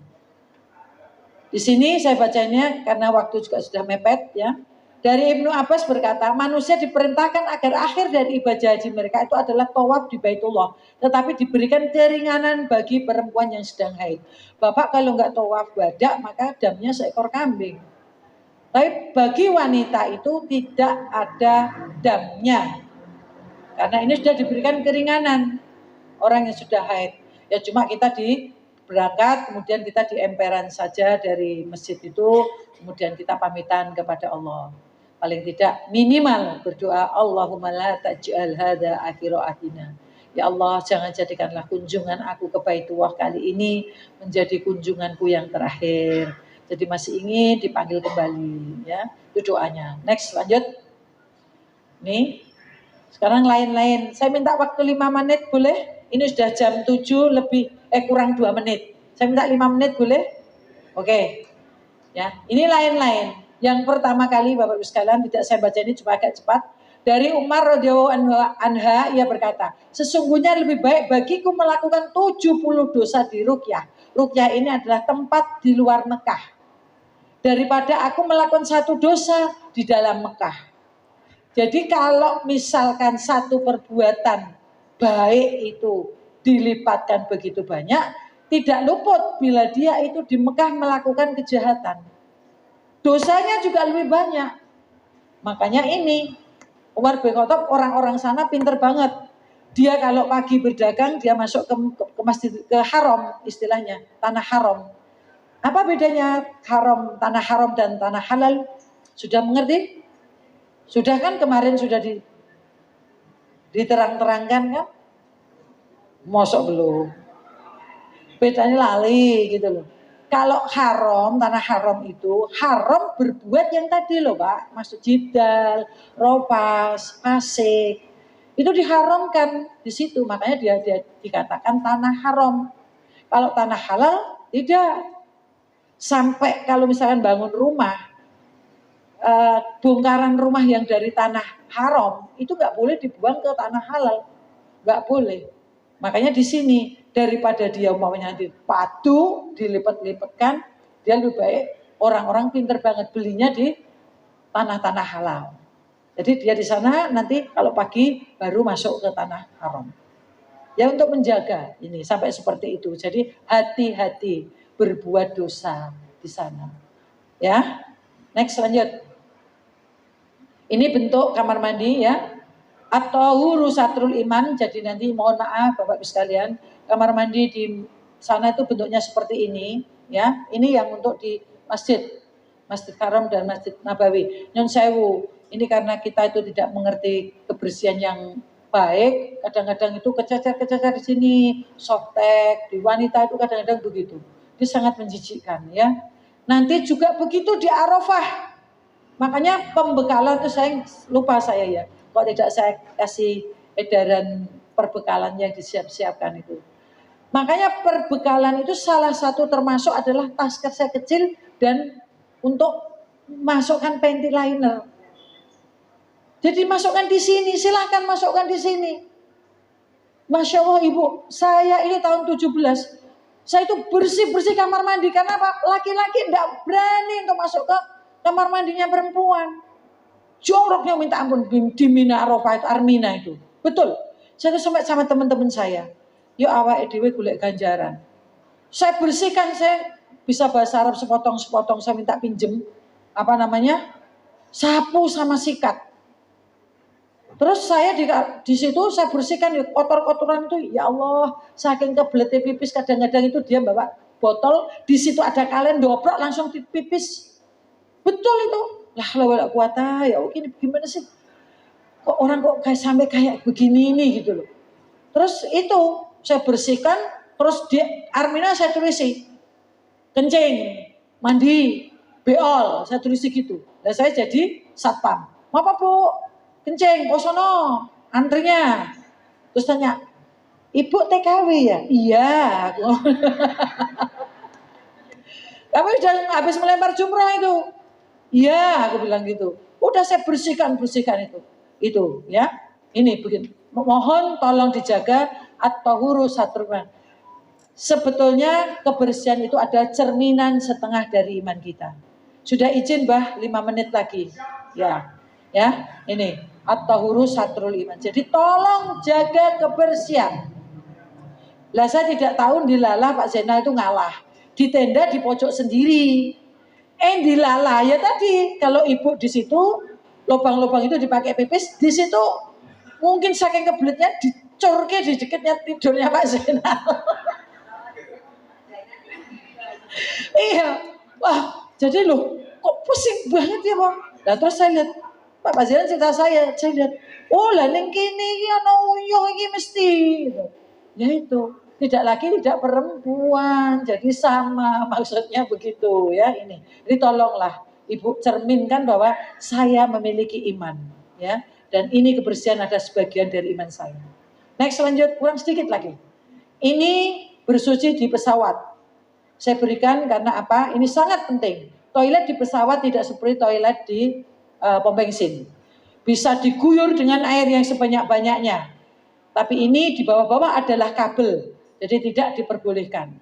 [SPEAKER 1] Di sini saya bacanya karena waktu juga sudah mepet ya. Dari Ibnu Abbas berkata, manusia diperintahkan agar akhir dari ibadah haji mereka itu adalah tawaf di Baitullah. Tetapi diberikan keringanan bagi perempuan yang sedang haid. Bapak kalau nggak tawaf wada, maka damnya seekor kambing. Tapi bagi wanita itu tidak ada damnya. Karena ini sudah diberikan keringanan orang yang sudah haid. Ya cuma kita berangkat, kemudian kita di emperan saja dari masjid itu, kemudian kita pamitan kepada Allah. Paling tidak minimal berdoa, Allahumma la taj'al hadza akhiratina. Ya Allah, jangan jadikanlah kunjungan aku ke Baitullah kali ini menjadi kunjunganku yang terakhir. Jadi masih ingin dipanggil kembali, ya. Itu doanya. Next, lanjut. Nih. Sekarang lain-lain. Saya minta waktu 5 menit boleh? Ini sudah jam 7 lebih kurang 2 menit. Saya minta 5 menit boleh? Oke. Ya, ini lain-lain. Yang pertama kali Bapak Ibu sekalian, tidak saya baca ini cuma agak cepat. Dari Umar radhiyallahu anha, ia berkata, sesungguhnya lebih baik bagiku melakukan 70 dosa di Ruqyah. Ruqyah ini adalah tempat di luar Mekah. Daripada aku melakukan 1 dosa di dalam Mekah. Jadi kalau misalkan 1 perbuatan baik itu dilipatkan begitu banyak, tidak luput bila dia itu di Mekah melakukan kejahatan. Dosanya juga lebih banyak. Makanya ini Umar bin Khattab, orang-orang sana pinter banget. Dia kalau pagi berdagang, dia masuk ke masjid, ke haram istilahnya, tanah haram. Apa bedanya haram, tanah haram dan tanah halal? Sudah mengerti? Sudah kan kemarin sudah diterang-terangkan kan? Mosok belum. Bedanya lali gitu loh. Kalau haram, tanah haram itu haram berbuat yang tadi loh Pak. Maksud jidal, ropas, pasik. Itu diharamkan di situ. Makanya dia dikatakan tanah haram. Kalau tanah halal tidak. Sampai kalau misalkan bangun rumah, bongkaran rumah yang dari tanah haram itu nggak boleh dibuang ke tanah halal, nggak boleh. Makanya di sini daripada dia umpamanya dipadu, dilipat-lipatkan, dia lebih baik orang-orang pinter banget belinya di tanah-tanah halal. Jadi dia di sana nanti kalau pagi baru masuk ke tanah haram. Ya untuk menjaga ini sampai seperti itu. Jadi hati-hati berbuat dosa di sana. Ya, next lanjut. Ini bentuk kamar mandi ya. At-tahuru satrul iman. Jadi nanti mohon maaf Bapak Ibu sekalian, kamar mandi di sana itu bentuknya seperti ini ya. Ini yang untuk di Masjid Haram dan Masjid Nabawi. Nyon sewu. Ini karena kita itu tidak mengerti kebersihan yang baik, kadang-kadang itu kececer di sini, softtek, di wanita itu kadang-kadang begitu. Itu sangat menjijikkan ya. Nanti juga begitu di Arafah. Makanya pembekalan itu saya lupa saya ya. Kok tidak saya kasih edaran perbekalan yang disiap-siapkan itu. Makanya perbekalan itu salah satu termasuk adalah tas saya kecil dan untuk masukkan panty liner. Jadi masukkan di sini, silahkan masukkan di sini. Masya Allah Ibu, saya ini tahun 17, saya itu bersih-bersih kamar mandi. Karena apa? Laki-laki tidak berani untuk masuk ke kamar mandinya perempuan. Joroknya minta ampun di Mina Arafah itu, Armina itu. Betul. Saya tuh sampai sama teman-teman saya. Yuk awake dhewe golek ganjaran. Saya bersihkan, saya bisa bahasa Arab sepotong-sepotong, saya minta pinjem. Apa namanya? Sapu sama sikat. Terus saya di situ saya bersihkan kotor-kotoran itu, ya Allah, saking kebeletnya pipis kadang-kadang itu dia bawa botol, di situ ada kalen dobrok langsung pipis. Betul itu. Lah la kuwata ya ini gimana sih? Kok orang kok kayak sampai kayak begini ini gitu loh. Terus itu saya bersihkan, terus di Armina saya tulisi kencing, mandi, beol, saya tulisi gitu. Dan saya jadi satpam. Apa Bu? Kencing, posono, antrinya. Terus tanya, Ibu TKW ya? Iya. Kamu udah habis melempar jumroh itu? Iya, aku bilang gitu. Udah saya bersihkan itu. Itu ya. Ini begini. Mohon tolong dijaga at-tahuru satrun. Sebetulnya kebersihan itu ada cerminan setengah dari iman kita. Sudah izin Bah 5 menit lagi. Ya. Ya, ini at-tahuru satrul iman. Jadi tolong jaga kebersihan. Lah saya tidak tahu dilalah Pak Zainal itu ngalah. Di tenda di pojok sendiri. Dilalah ya tadi kalau ibu di situ lubang-lubang itu dipakai pipis, di situ mungkin saking kebelitnya dicorke di dekatnya tidurnya Pak Zainal. Iya, wah jadi loh kok pusing banget ya Pak. Nah terus saya lihat Pak Zainal cerita saya lihat, oh lah ning kene iki ana uyuh iki mesti. Ya itu, tidak perempuan, jadi sama maksudnya begitu ya ini. Jadi tolonglah Ibu cerminkan bahwa saya memiliki iman ya, dan ini kebersihan ada sebagian dari iman saya. Next lanjut, kurang sedikit lagi. Ini bersuci di pesawat. Saya berikan karena apa? Ini sangat penting. Toilet di pesawat tidak seperti toilet di pom bensin. Bisa diguyur dengan air yang sebanyak-banyaknya. Tapi ini di bawah-bawah adalah kabel. Jadi tidak diperbolehkan.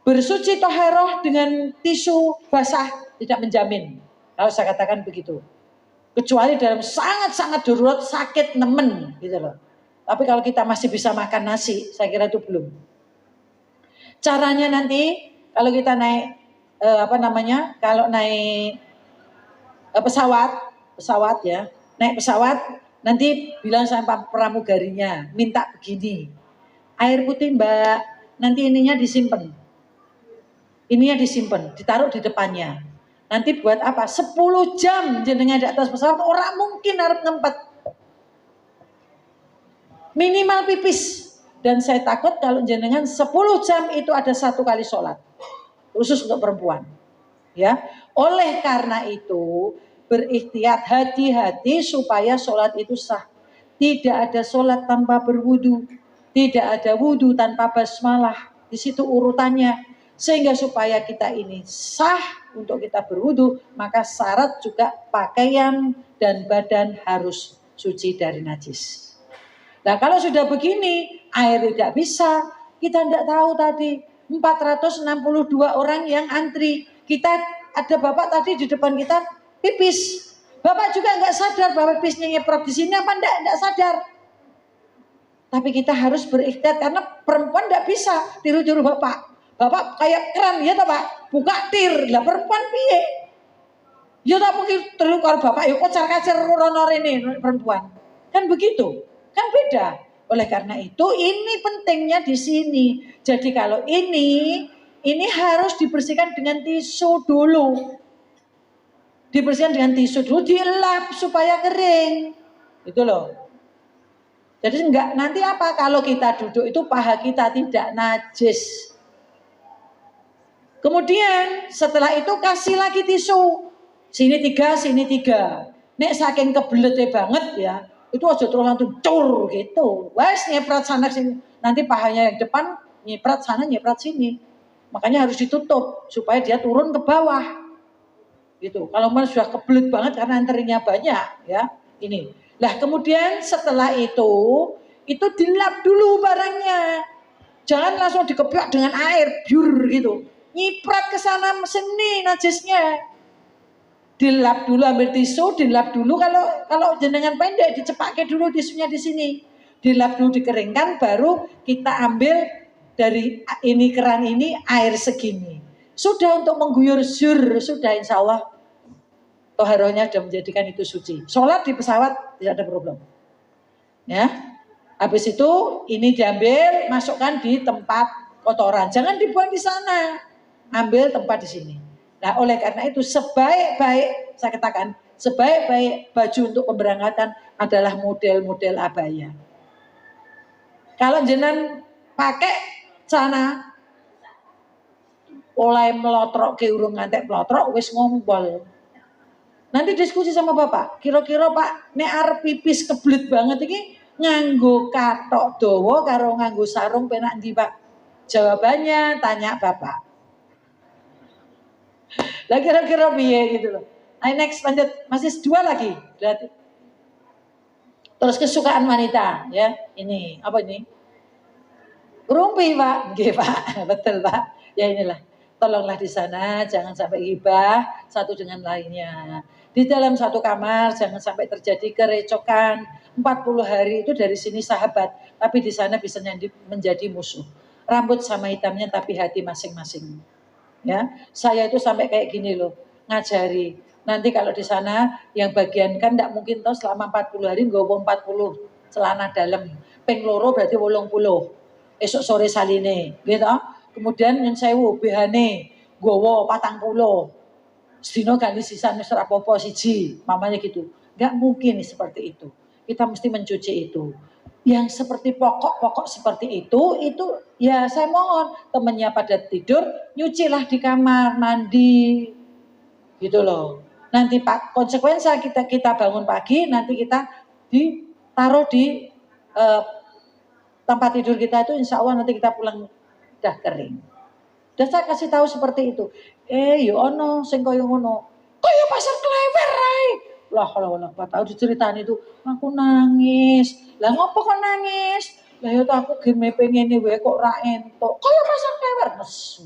[SPEAKER 1] Bersuci toharoh dengan tisu basah tidak menjamin. Kalau saya katakan begitu. Kecuali dalam sangat-sangat darurat sakit nemen gitu loh. Tapi kalau kita masih bisa makan nasi, saya kira itu belum. Caranya nanti kalau kita naik kalau naik pesawat ya, naik pesawat nanti bilang sama pramugarinya, minta begini, air putih Mbak, nanti ininya disimpan, ditaruh di depannya. Nanti buat apa? 10 jam jenengan di atas pesawat, orang mungkin harus ngempet. Minimal pipis. Dan saya takut kalau jenengan 10 jam itu ada 1 kali sholat. Khusus untuk perempuan. Ya, oleh karena itu berikhtiar, hati-hati supaya sholat itu sah. Tidak ada sholat tanpa berwudu. Tidak ada wudu tanpa basmalah. Di situ urutannya. Sehingga supaya kita ini sah untuk kita berwudu, maka syarat juga pakaian dan badan harus suci dari najis. Nah kalau sudah begini, air tidak bisa, kita tidak tahu tadi 462 orang yang antri. Kita ada bapak tadi di depan kita pipis. Bapak juga nggak sadar bahwa pipisnya nyeprot di sini apa enggak sadar. Tapi kita harus berikhtiar karena perempuan tidak bisa tiru-tiru bapak. Bapak kayak keran ya toh Pak, buka tir, lah perempuan piye? Ya tak mungkin tiru kalau bapak yuk kocar-kacir rono ini perempuan. Kan begitu, kan beda. Oleh karena itu ini pentingnya di sini. Jadi kalau ini harus dibersihkan dengan tisu dulu. Dibersihkan dengan tisu dulu, dilap supaya kering. Itu loh. Jadi enggak nanti apa kalau kita duduk itu paha kita tidak najis. Kemudian setelah itu kasih lagi tisu. Sini 3, sini 3. Nek saking kebelete banget ya, itu aja terus langsung cur gitu. Wes nyeprat sana sini. Nanti pahanya yang depan nyeprat sana, nyeprat sini. Makanya harus ditutup supaya dia turun ke bawah. Gitu. Kalau memang sudah kebelet banget karena antrinya banyak ya. Ini. Lah kemudian setelah itu dilap dulu barangnya. Jangan langsung dikeplak dengan air biur gitu. Nyiprat ke sana sini najisnya. Dilap dulu, ambil tisu, dilap dulu. Kalau jenengan pendek dicepake dulu tisunya di sini. Dilap dulu, dikeringkan, baru kita ambil dari ini keran ini air segini. Sudah untuk mengguyur zur, sudah insya Allah toharohnya sudah menjadikan itu suci. Sholat di pesawat tidak ada problem. Ya, habis itu ini diambil, masukkan di tempat kotoran. Jangan dibuang di sana, ambil tempat di sini. Nah, oleh karena itu sebaik-baik, saya katakan, sebaik-baik baju untuk pemberangkatan adalah model-model abaya. Kalau jenengan pakai celana oleh melotrok ke urung ngantek pelotrok wis ngompol. Nanti diskusi sama bapak, kira-kira pak nek arep pipis kebelet banget iki nganggo katok dawa karo nganggo sarung penak ndi pak? Jawabannya tanya bapak. Lah kira-kira piye gitu loh. Ayo next lanjut, masih 2 lagi. Berarti. Terus kesukaan wanita ya. Ini apa ini? Rumpi pak, nggih pak, betul pak. Ya inilah, tolonglah di sana jangan sampai hibah satu dengan lainnya. Di dalam satu kamar jangan sampai terjadi kerecokan. 40 hari itu dari sini sahabat, tapi di sana bisa menjadi musuh. Rambut sama hitamnya tapi hati masing-masing. Ya, saya itu sampai kayak gini loh, ngajari. Nanti kalau di sana yang bagian kan tidak mungkin toh selama 40 hari nggowo 40 celana dalam. Ping loro berarti 80. Esok sore saline, gitu. Kemudian yang sewu BH-ne nggowo 40. Sedina ganti sisa wis ora apa-apa siji, mamanya gitu. Enggak mungkin seperti itu. Kita mesti mencuci itu. Yang seperti pokok-pokok seperti itu ya saya mohon temennya pada tidur, nyucilah di kamar, mandi. Gitu loh. Nanti Pak, konsekuensi kita bangun pagi, nanti kita ditaruh di tempat tidur kita itu insya Allah nanti kita pulang udah kering. Dan saya kasih tahu seperti itu. Yo ono sing koyo ngono. Koyo pasar klewer ae. Lah Pak tahu diceritain itu, aku nangis. Lah ngopo kok nangis? Lah yo aku gene pengene wae kok ra entuk. Koyo pasar klewer nesu.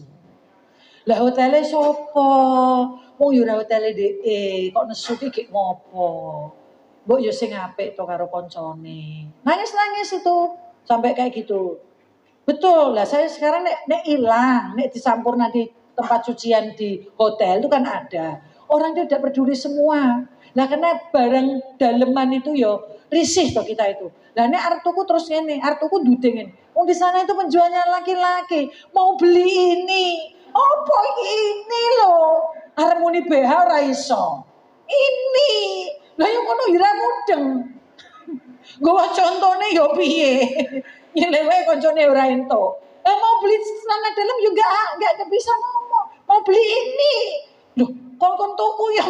[SPEAKER 1] Lah hotele sapa? Wong yo ora hotele dhek, kok nesu ki gek ngopo? Mbok yo sing apik to karo koncone. Nangis-nangis itu sampai kayak gitu. Betul lah, saya sekarang nek hilang, nek disampur nanti tempat cucian di hotel itu kan ada. Orang itu tidak peduli semua. Nah karena barang daleman itu yo risih toh kita itu. Lah nek arep tuku terus ngene, arep tuku dudengin. Wong di sana itu penjualnya laki-laki, mau beli ini. Opo ini loh. Arep muni BH ora iso. Ini. Lah yo ngono yo ora mudeng. Gowo contone yo piye? Nyelewe koncone ora entuk. Mau beli celana dalam juga enggak bisa ngomong. Mau beli ini. Loh, kon tuku ya,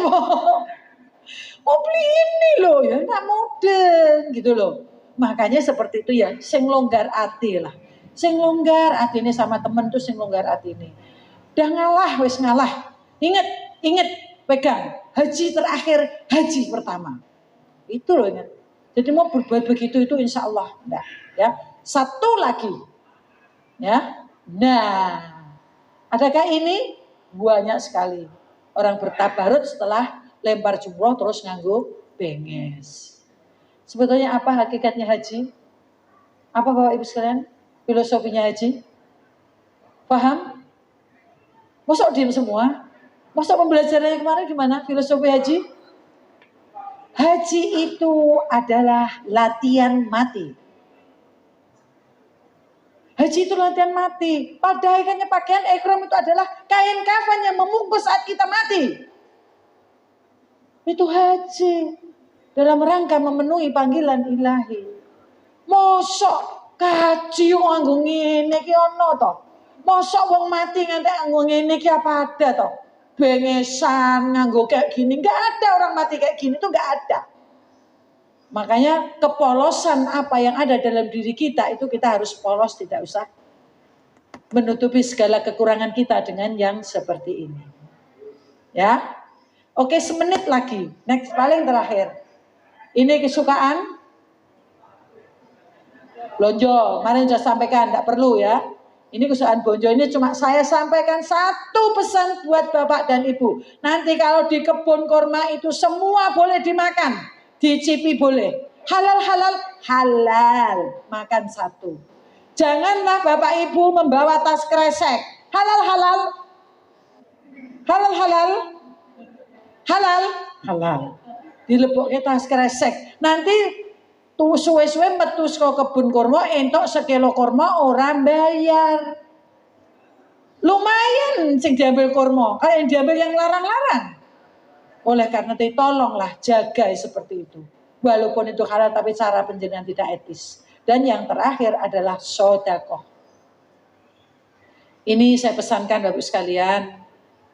[SPEAKER 1] mau beli ini loh ya, enggak mudeng gitu loh. Makanya seperti itu ya, sing longgar ati lah. Sing longgar atine sama temen tuh sing longgar atine. Udah ngalah, wis ngalah. Ingat, pegang. Haji terakhir, haji pertama. Itu loh ingat. Jadi mau berbuat begitu itu insya Allah enggak ya. Satu lagi, ya. Nah, adakah ini? Banyak sekali orang bertabarut setelah lempar jumroh terus nganggo benges. Sebetulnya apa hakikatnya haji? Apa Bapak Ibu sekalian? Filosofinya haji? Paham? Masa diem semua? Masa pembelajarannya kemarin gimana? Filosofi haji? Haji itu adalah latihan mati. Haji itu latihan mati. Padahal pakaian ihram itu adalah kain kafan yang membungkus saat kita mati. Itu haji. Dalam rangka memenuhi panggilan ilahi. Mosok kaji nganggo ngene iki ono to. Mosok wong mati ngantek ngene iki apa ada toh? Bengesan nganggo kayak gini, nggak ada orang mati kayak gini tuh nggak ada. Makanya kepolosan apa yang ada dalam diri kita itu kita harus polos, tidak usah menutupi segala kekurangan kita dengan yang seperti ini. Ya, oke, semenit lagi. Next, paling terakhir. Ini kesukaan Blonjo. Kemarin sudah sampaikan, tidak perlu ya. Ini kesukaan Blonjo, ini cuma saya sampaikan satu pesan buat Bapak dan Ibu. Nanti kalau di kebun kurma itu semua boleh dimakan, dicipi boleh. Halal, halal. Makan satu. Janganlah Bapak Ibu membawa tas kresek. Halal. Dileboknya tas kresek. Nanti tuh suwe-suwe metu saka kebun kurma entuk sekilo kurma ora bayar. Lumayan sing diambil kurma, kayak yang diambil yang larang-larang. Oleh karena itu tolonglah jaga seperti itu. Walaupun itu halal tapi cara penjenengan tidak etis. Dan yang terakhir adalah sedekah. Ini saya pesankan Bapak sekalian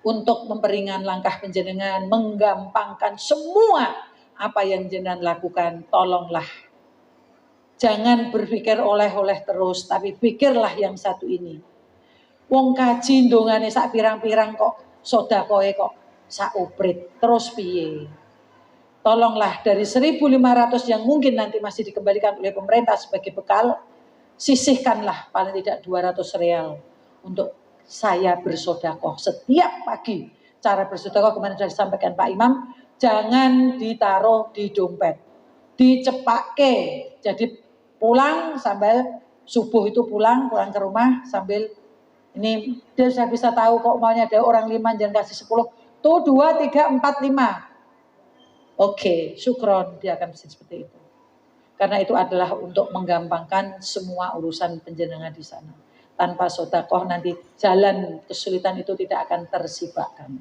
[SPEAKER 1] untuk memperingan langkah penjenengan, menggampangkan semua apa yang jenengan lakukan, tolonglah. Jangan berpikir oleh-oleh terus, tapi pikirlah yang satu ini. Wong kaji ndongane sak pirang-pirang kok sedekahe kok sak uprit, terus piye? Tolonglah dari 1.500 yang mungkin nanti masih dikembalikan oleh pemerintah sebagai bekal, sisihkanlah paling tidak 200 real untuk saya bersedekah setiap pagi. Cara bersedekah kemarin sudah disampaikan Pak Imam, jangan ditaruh di dompet, dicepake. Jadi pulang sambil subuh itu pulang ke rumah sambil ini dia saya bisa tahu kok maunya ada orang 5 jangan kasih 10. Tuh 2, 3, 4, 5. Oke, syukron, dia akan seperti itu. Karena itu adalah untuk menggampangkan semua urusan penjenengan di sana. Tanpa sedekah nanti jalan kesulitan itu tidak akan tersibakkan.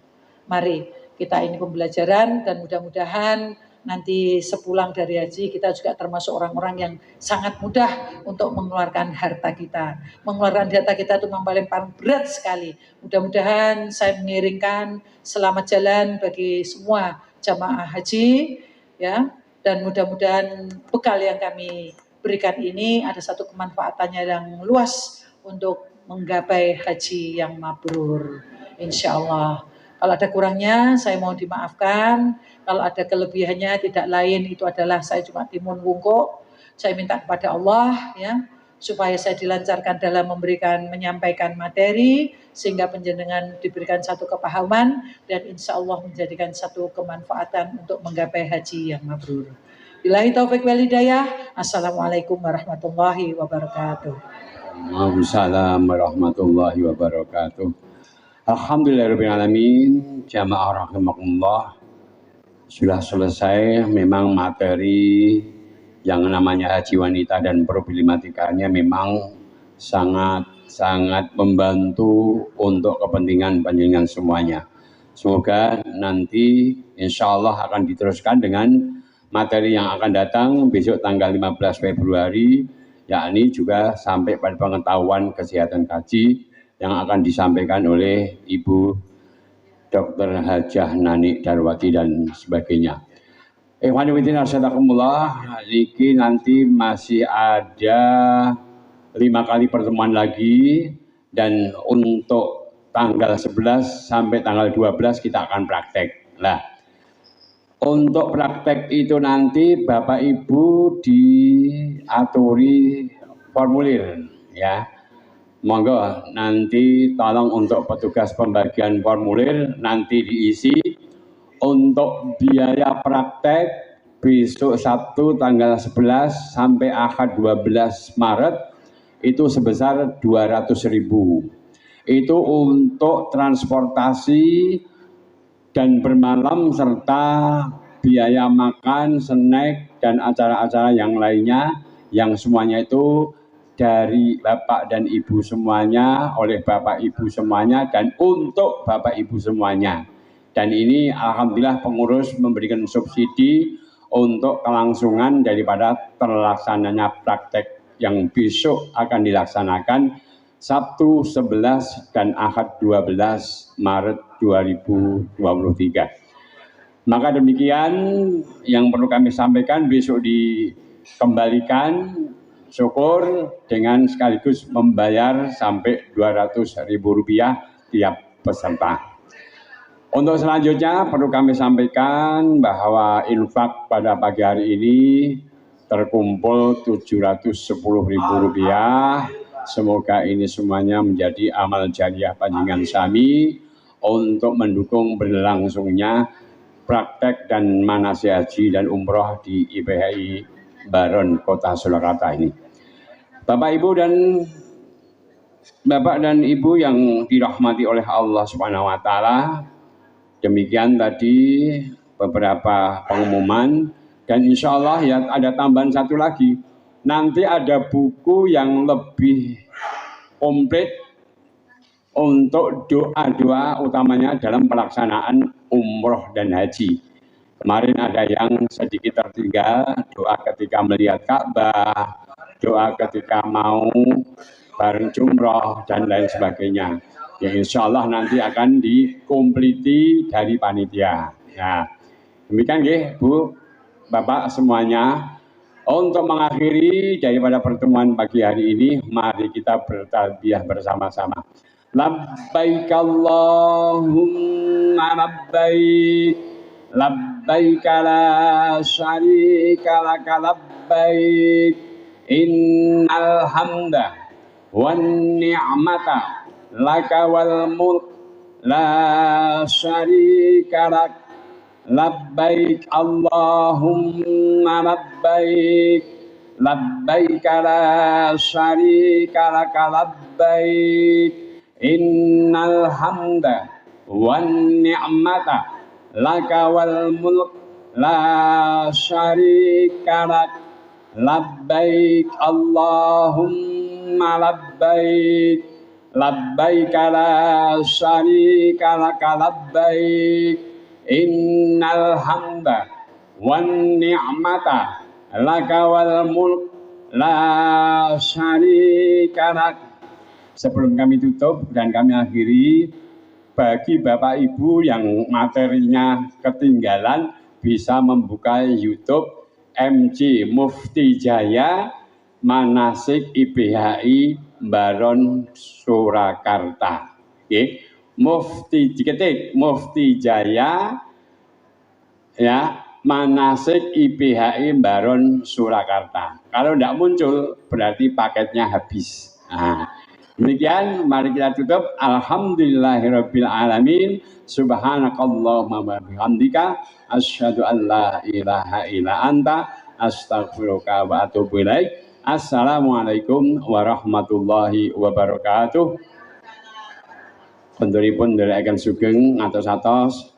[SPEAKER 1] Mari kita ini pembelajaran dan mudah-mudahan nanti sepulang dari haji kita juga termasuk orang-orang yang sangat mudah untuk mengeluarkan harta kita. Mengeluarkan harta kita itu memang paling berat sekali. Mudah-mudahan saya mengiringkan selamat jalan bagi semua jamaah haji ya, dan mudah-mudahan bekal yang kami berikan ini ada satu kemanfaatannya yang luas untuk menggapai haji yang mabrur insyaallah. Kalau ada kurangnya saya mohon dimaafkan, kalau ada kelebihannya tidak lain itu adalah saya cuma timun wungkuk. Saya minta kepada Allah ya supaya saya dilancarkan dalam menyampaikan materi sehingga penjenengan diberikan satu kepahaman dan insya Allah menjadikan satu kemanfaatan untuk menggapai haji yang mabrur. Billahi taufik wal hidayah. Assalamualaikum warahmatullahi wabarakatuh.
[SPEAKER 2] Waalaikumsalam warahmatullahi wabarakatuh. Alhamdulillahirrahmanirrahim. Jamaah rahimakumullah. Sudah selesai memang materi yang namanya haji wanita dan problematikanya memang sangat membantu untuk kepentingan panjenengan semuanya. Semoga nanti insya Allah akan diteruskan dengan materi yang akan datang besok tanggal 15 Februari, yakni juga sampai pada pengetahuan kesehatan haji yang akan disampaikan oleh Ibu Dr. Hajah Nani Darwati dan sebagainya. Ikhwan fillah asyhadakumullah, niki nanti masih ada 5 kali pertemuan lagi dan untuk tanggal 11 sampai tanggal 12 kita akan praktek. Nah, untuk praktek itu nanti Bapak Ibu diaturi formulir ya. Monggo nanti tolong untuk petugas pembagian formulir nanti diisi. Untuk biaya praktek besok Sabtu tanggal 11 sampai Ahad 12 Maret itu sebesar 200.000. Itu untuk transportasi dan bermalam serta biaya makan, snack dan acara-acara yang lainnya yang semuanya itu dari Bapak dan Ibu semuanya, oleh Bapak Ibu semuanya dan untuk Bapak Ibu semuanya. Dan ini alhamdulillah pengurus memberikan subsidi untuk kelangsungan daripada terlaksananya praktek yang besok akan dilaksanakan Sabtu 11 dan Ahad 12 Maret 2023. Maka demikian yang perlu kami sampaikan, besok dikembalikan syukur dengan sekaligus membayar sampai Rp200.000 tiap peserta. Untuk selanjutnya perlu kami sampaikan bahwa infak pada pagi hari ini terkumpul Rp710.000. Semoga ini semuanya menjadi amal jariah panjenengan sami untuk mendukung berlangsungnya praktek dan manasik haji dan umroh di IPHI Baron Kota Surakarta ini. Bapak dan Ibu yang dirahmati oleh Allah Subhanahu wa taala, demikian tadi beberapa pengumuman, dan insya Allah ya ada tambahan satu lagi. Nanti ada buku yang lebih komplit untuk doa-doa utamanya dalam pelaksanaan umroh dan haji. Kemarin ada yang sedikit tertinggal, doa ketika melihat Ka'bah, doa ketika mau bareng jumroh dan lain sebagainya. Ya insya Allah nanti akan dikompliti dari panitia. Ya, demikian ya Bu, Bapak semuanya. Untuk mengakhiri daripada pertemuan pagi hari ini, mari kita bertalbiyah bersama-sama. Labbaik Allahumma labbaik, labbaik la syarika laka labbaik, innal hamda wan ni'mata laka wal mulk la syarika lak. Labbaik Allahumma labbaik, labbaik la syarika laka labbaik, innal hamda wan ni'mata laka wal mulk la syarika lak. Labbaik Allahumma labbaik, labbaik la syarika laka labbaik, innal hamda wan ni'mata laka wal mulk la syarika lak. Sebelum kami tutup dan kami akhiri, bagi Bapak Ibu yang materinya ketinggalan bisa membuka YouTube MC Mufti Jaya Manasik IPHI Baron Surakarta. Okay. Mufti Jaya ya Manasik IPHI Baron Surakarta. Kalau tidak muncul berarti paketnya habis. Nah, demikian mari kita tutup. Alhamdulillahirabbil alamin. Subhanakallahumma wa bihamdika asyhadu an la ilaha illa anta astaghfiruka wa atubu ilaik. Assalamualaikum warahmatullahi wabarakatuh. Benturipun nderekaken sugeng atos-atos